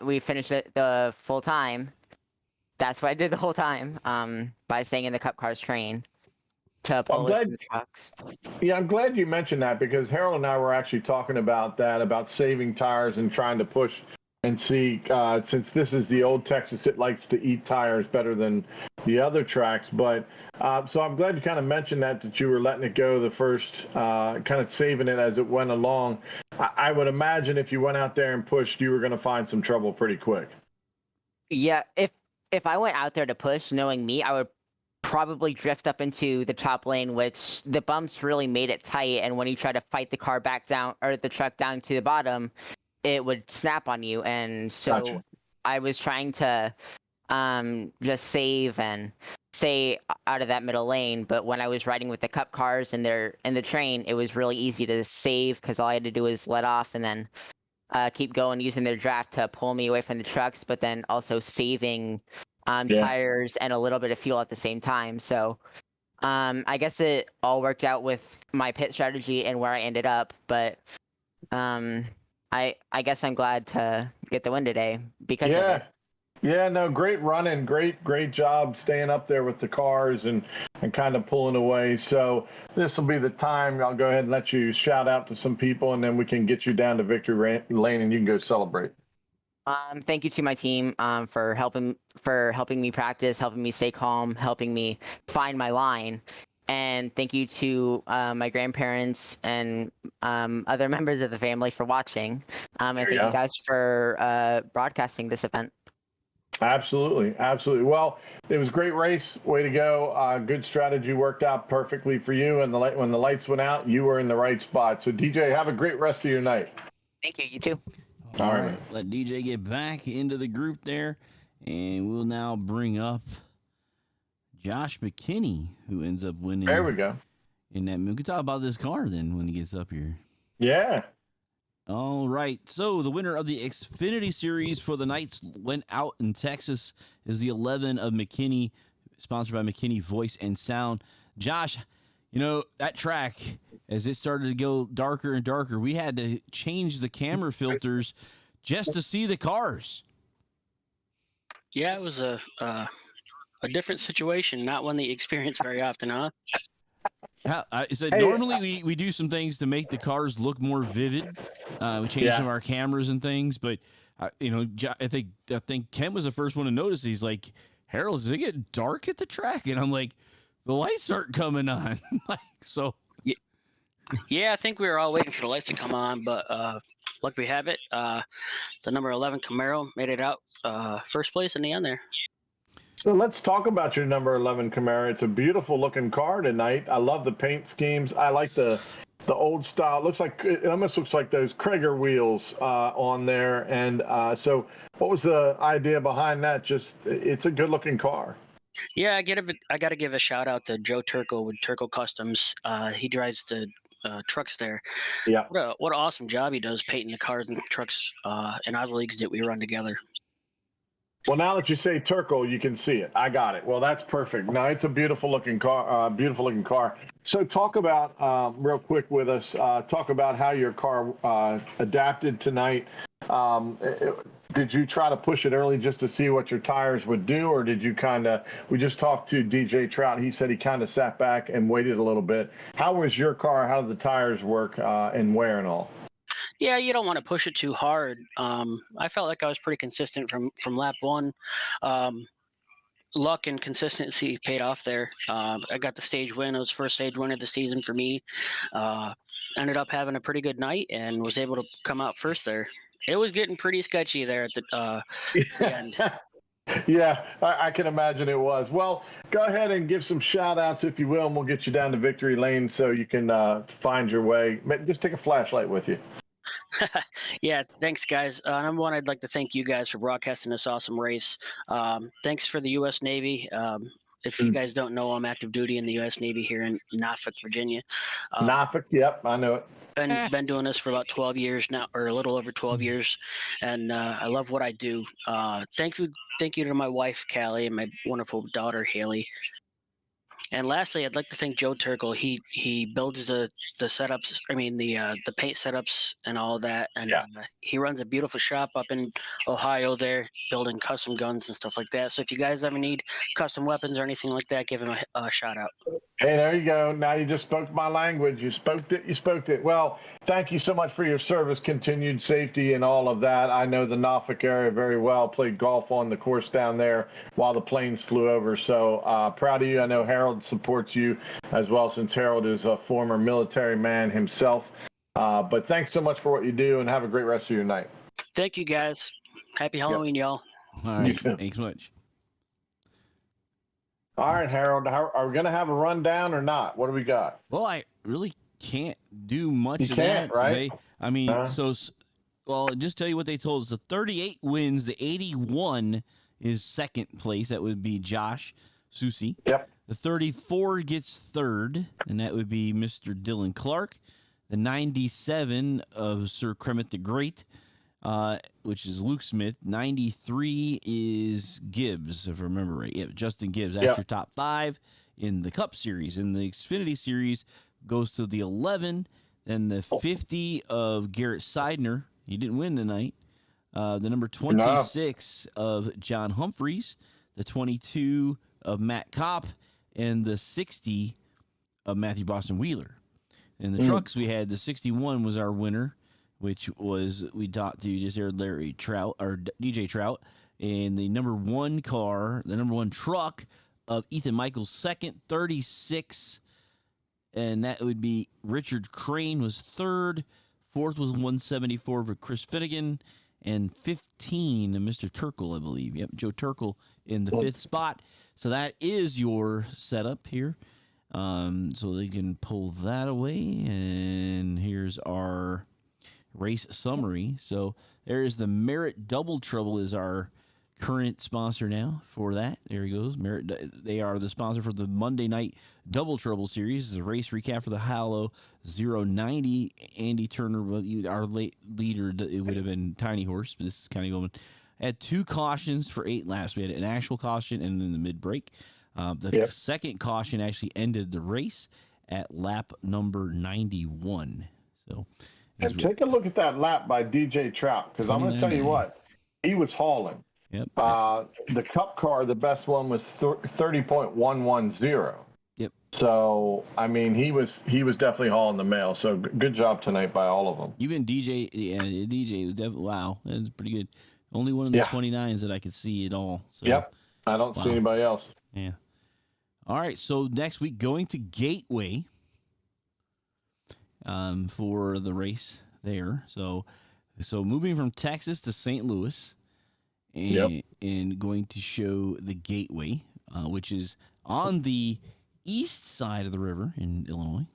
we finished it the full time. That's what I did the whole time. By staying in the Cup Cars train to pull away from the trucks. Yeah, I'm glad you mentioned that because Harold and I were actually talking about that, about saving tires and trying to push and see, since this is the old Texas, it likes to eat tires better than the other tracks. But so I'm glad you kind of mentioned that you were letting it go the first, kind of saving it as it went along. I would imagine if you went out there and pushed, you were going to find some trouble pretty quick. Yeah, if I went out there to push, knowing me, I would probably drift up into the top lane, which the bumps really made it tight. And when you try to fight the car back down, or the truck down to the bottom, it would snap on you. And so Gotcha. I was trying to just save and stay out of that middle lane. But when I was riding with the Cup Cars and they're in the train, it was really easy to save because all I had to do was let off and then keep going using their draft to pull me away from the trucks, but then also saving tires and a little bit of fuel at the same time. So I guess it all worked out with my pit strategy and where I ended up. But I guess I'm glad to get the win today because of it. Yeah, no, great running, great job staying up there with the cars and kind of pulling away. So this will be the time. I'll go ahead and let you shout out to some people, and then we can get you down to victory lane, and you can go celebrate. Thank you to my team for helping me practice, helping me stay calm, helping me find my line. And thank you to my grandparents and other members of the family for watching. And thank you guys for broadcasting this event. Absolutely. Well, it was a great race. Way to go. Good strategy, worked out perfectly for you. And when the lights went out, you were in the right spot. So, DJ, have a great rest of your night. Thank you. You too. All right. Let DJ get back into the group there. And we'll now bring up Josh McKinney, who ends up winning. There we go. We can talk about this car then when he gets up here. Yeah. All right. So the winner of the Xfinity Series for the Knights went out in Texas is the 11 of McKinney, sponsored by McKinney Voice and Sound. Josh, that track, as it started to go darker and darker, we had to change the camera filters just to see the cars. Yeah, it was a different situation, not one that you experience very often, huh? Normally we do some things to make the cars look more vivid. We change some of our cameras and things, but I think Ken was the first one to notice. He's like, Harold, does it get dark at the track? And I'm like, the lights aren't coming on. Yeah, I think we were all waiting for the lights to come on, but luck we have it. The number 11 Camaro made it out first place in the end there. So let's talk about your number 11 Camaro. It's a beautiful looking car tonight. I love the paint schemes. I like the old style. It almost looks like those Krager wheels on there. And so what was the idea behind that? It's a good looking car. Yeah, I got to give a shout out to Joe Turco with Turco Customs. He drives the trucks there. Yeah. What an awesome job he does painting the cars and trucks in other leagues that we run together. Well, now that you say Turco, you can see it. I got it. Well, that's perfect. Now, it's a beautiful looking car. So talk about, real quick with us, talk about how your car adapted tonight. Did you try to push it early just to see what your tires would do, or did you we just talked to DJ Trout. He said he kind of sat back and waited a little bit. How was your car? How did the tires work and wear and all? Yeah, you don't want to push it too hard. I felt like I was pretty consistent from lap one. Luck and consistency paid off there. I got the stage win. It was the first stage win of the season for me. Ended up having a pretty good night and was able to come out first there. It was getting pretty sketchy there at the end. Yeah, I can imagine it was. Well, go ahead and give some shout outs, if you will, and we'll get you down to victory lane so you can find your way. Just take a flashlight with you. Yeah, thanks, guys. Number one, I'd like to thank you guys for broadcasting this awesome race. Thanks for the U.S. Navy. If you guys don't know, I'm active duty in the U.S. Navy here in Norfolk, Virginia. Norfolk, yep, I know it. Been doing this for about 12 years now, or a little over 12 years, and I love what I do. Thank you to my wife, Callie, and my wonderful daughter, Haley. And lastly, I'd like to thank Joe Turkle. He builds the setups. I mean the paint setups and all of that. And he runs a beautiful shop up in Ohio there, building custom guns and stuff like that. So if you guys ever need custom weapons or anything like that, give him a shout out. Hey, there you go. Now you just spoke my language. You spoke it. You spoke it. Well, thank you so much for your service, continued safety, and all of that. I know the Norfolk area very well. Played golf on the course down there while the planes flew over. So proud of you. I know Harold supports you as well, since Harold is a former military man himself. But thanks so much for what you do, and have a great rest of your night. Thank you, guys. Happy Halloween, y'all. All right. Thanks much. All right, Harold, are we going to have a rundown or not? What do we got? Well, I really can't do much You of can't, that. right? I mean, well, just tell you what they told us. The 38 wins, the 81 is second place. That would be Josh Susi. Yep. The 34 gets third, and that would be Mr. Dylan Clark. The 97 of Sir Kremet the Great, which is Luke Smith. 93 is Gibbs, if I remember right. Yeah, Justin Gibbs. That's your top 5 in the Cup Series. In the Xfinity Series goes to the 11. Then the 50 of Garrett Seidner. He didn't win tonight. The number 26 of John Humphreys. The 22 of Matt Kopp. And the 60 of Matthew Boston Wheeler. In the trucks, we had the 61 was our winner, which was, we talked to just there, Larry Trout, or DJ Trout, and the number 1 car, the number 1 truck of Ethan Michaels, second, 36, and that would be Richard Crane was third, fourth was 174 for Chris Finnegan, and 15 of Mr. Turkle, I believe. Yep, Joe Turkle in the 5th spot. So that is your setup here. So they can pull that away, and here's our race summary. So there's the Merit Double Trouble is our current sponsor now for that. There he goes. Merit. They are the sponsor for the Monday Night Double Trouble Series. The race recap for the Hallow-Zero 90. Andy Turner, our late leader, it would have been Tiny Horse, but this is kind of going. Had 2 cautions for 8 laps. We had an actual caution and then the mid-break. The second caution actually ended the race at lap number 91. So, and take a look at that lap by DJ Trout, because I'm going to tell you what, he was hauling. Yep. The Cup car, the best one was 30.110. Yep. So I mean, he was definitely hauling the mail. So good job tonight by all of them. Even DJ, DJ was definitely that's pretty good. Only one of the 29s that I could see at all. So, yep. I don't see anybody else. Yeah. All right, so next week going to Gateway for the race there. So moving from Texas to St. Louis and going to show the Gateway, which is on the east side of the river in Illinois.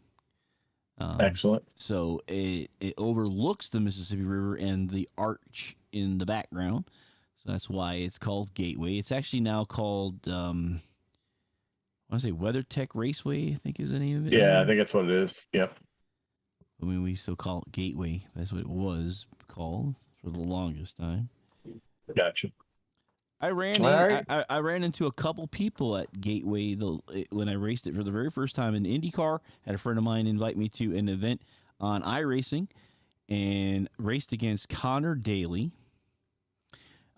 Excellent. So it overlooks the Mississippi River and the arch in the background. So that's why it's called Gateway. It's actually now called... I want to say WeatherTech Raceway, I think is the name of it. Yeah, I think that's what it is. Yep. I mean, we still call it Gateway. That's what it was called for the longest time. Gotcha. I ran into a couple people at Gateway when I raced it for the very first time in IndyCar. Had a friend of mine invite me to an event on iRacing and raced against Connor Daly,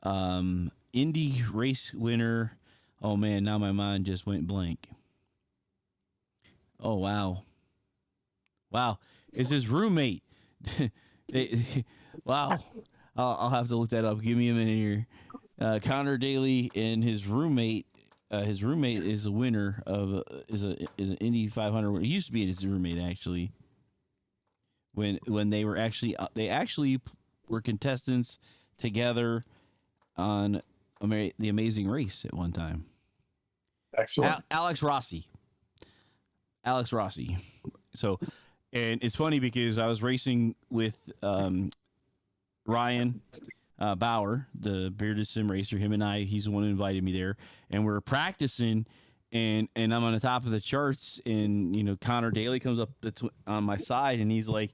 Indy race winner. Oh, man, now my mind just went blank. Oh, wow. Wow. It's his roommate. Wow. I'll have to look that up. Give me a minute here. Connor Daly and his roommate is a winner of is an Indy 500 winner. He used to be his roommate, actually. When they were actually were contestants together on the Amazing Race at one time. Excellent. Alex Rossi. So, and it's funny because I was racing with Ryan Bauer, the bearded sim racer. Him and he's the one who invited me there, and we're practicing. And I'm on the top of the charts, and Connor Daly comes up on my side, and he's like,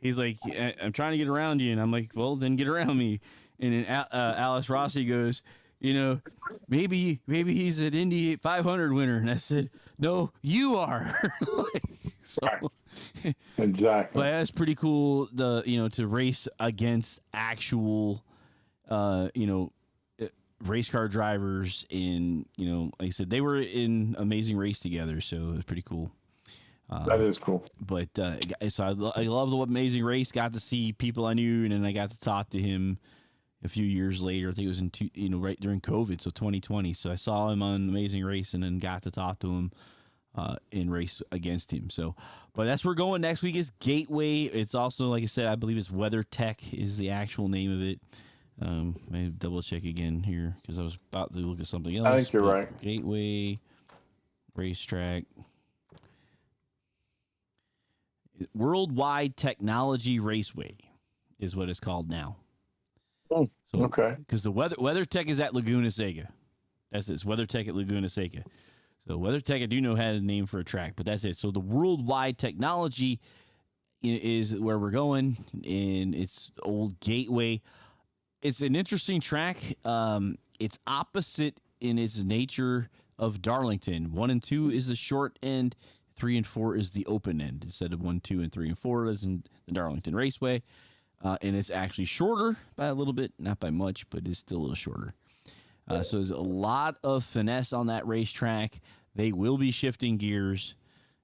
I'm trying to get around you, and I'm like, well, then get around me. And then Alex Rossi goes, maybe he's an Indy 500 winner. And I said, no, you are. Exactly. But that's pretty cool. To race against actual, race car drivers, and like I said, they were in Amazing Race together, so it was pretty cool. That is cool. But so I love the Amazing Race. Got to see people I knew, and then I got to talk to him a few years later. I think it was right during COVID, so 2020. So I saw him on Amazing Race, and then got to talk to him in race against him. So, but that's where we're going next week is Gateway. It's also, like I said, I believe it's WeatherTech is the actual name of it. I double check again here because I was about to look at something else. I think you're right. Gateway Racetrack. Worldwide Technology Raceway is what it's called now. Oh, so, okay. Because the WeatherTech is at Laguna Seca. That's it. It's WeatherTech at Laguna Seca. So WeatherTech, I do know had a name for a track, but that's it. So the Worldwide Technology is where we're going, and it's Old Gateway. It's an interesting track. It's opposite in its nature of Darlington. 1 and 2 is the short end. 3 and 4 is the open end. Instead of 1, 2, and 3 and 4 is in the Darlington Raceway. And it's actually shorter by a little bit, not by much, but it's still a little shorter. So there's a lot of finesse on that racetrack. They will be shifting gears.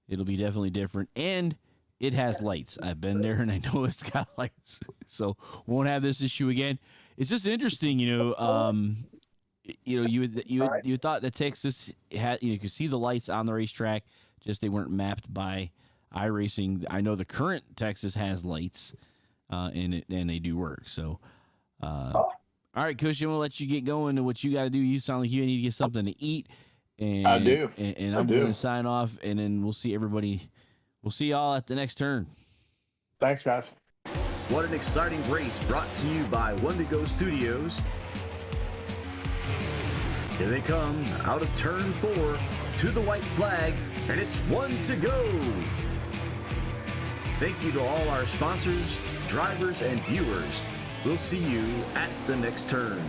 It'll be definitely different. And it has lights. I've been there, and I know it's got lights. So won't have this issue again. It's just interesting, you thought that Texas had, you could see the lights on the racetrack, just they weren't mapped by iRacing. I know the current Texas has lights, and they do work. So, all right, Cush, I'm gonna let you get going to what you got to do. You sound like you need to get something to eat, and I do. And I'm going to sign off, and then we'll see everybody. We'll see y'all at the next turn. Thanks, guys. What an exciting race brought to you by One to Go Studios. Here they come out of turn 4 to the white flag, and it's 1 to go. Thank you to all our sponsors, drivers, and viewers. We'll see you at the next turn.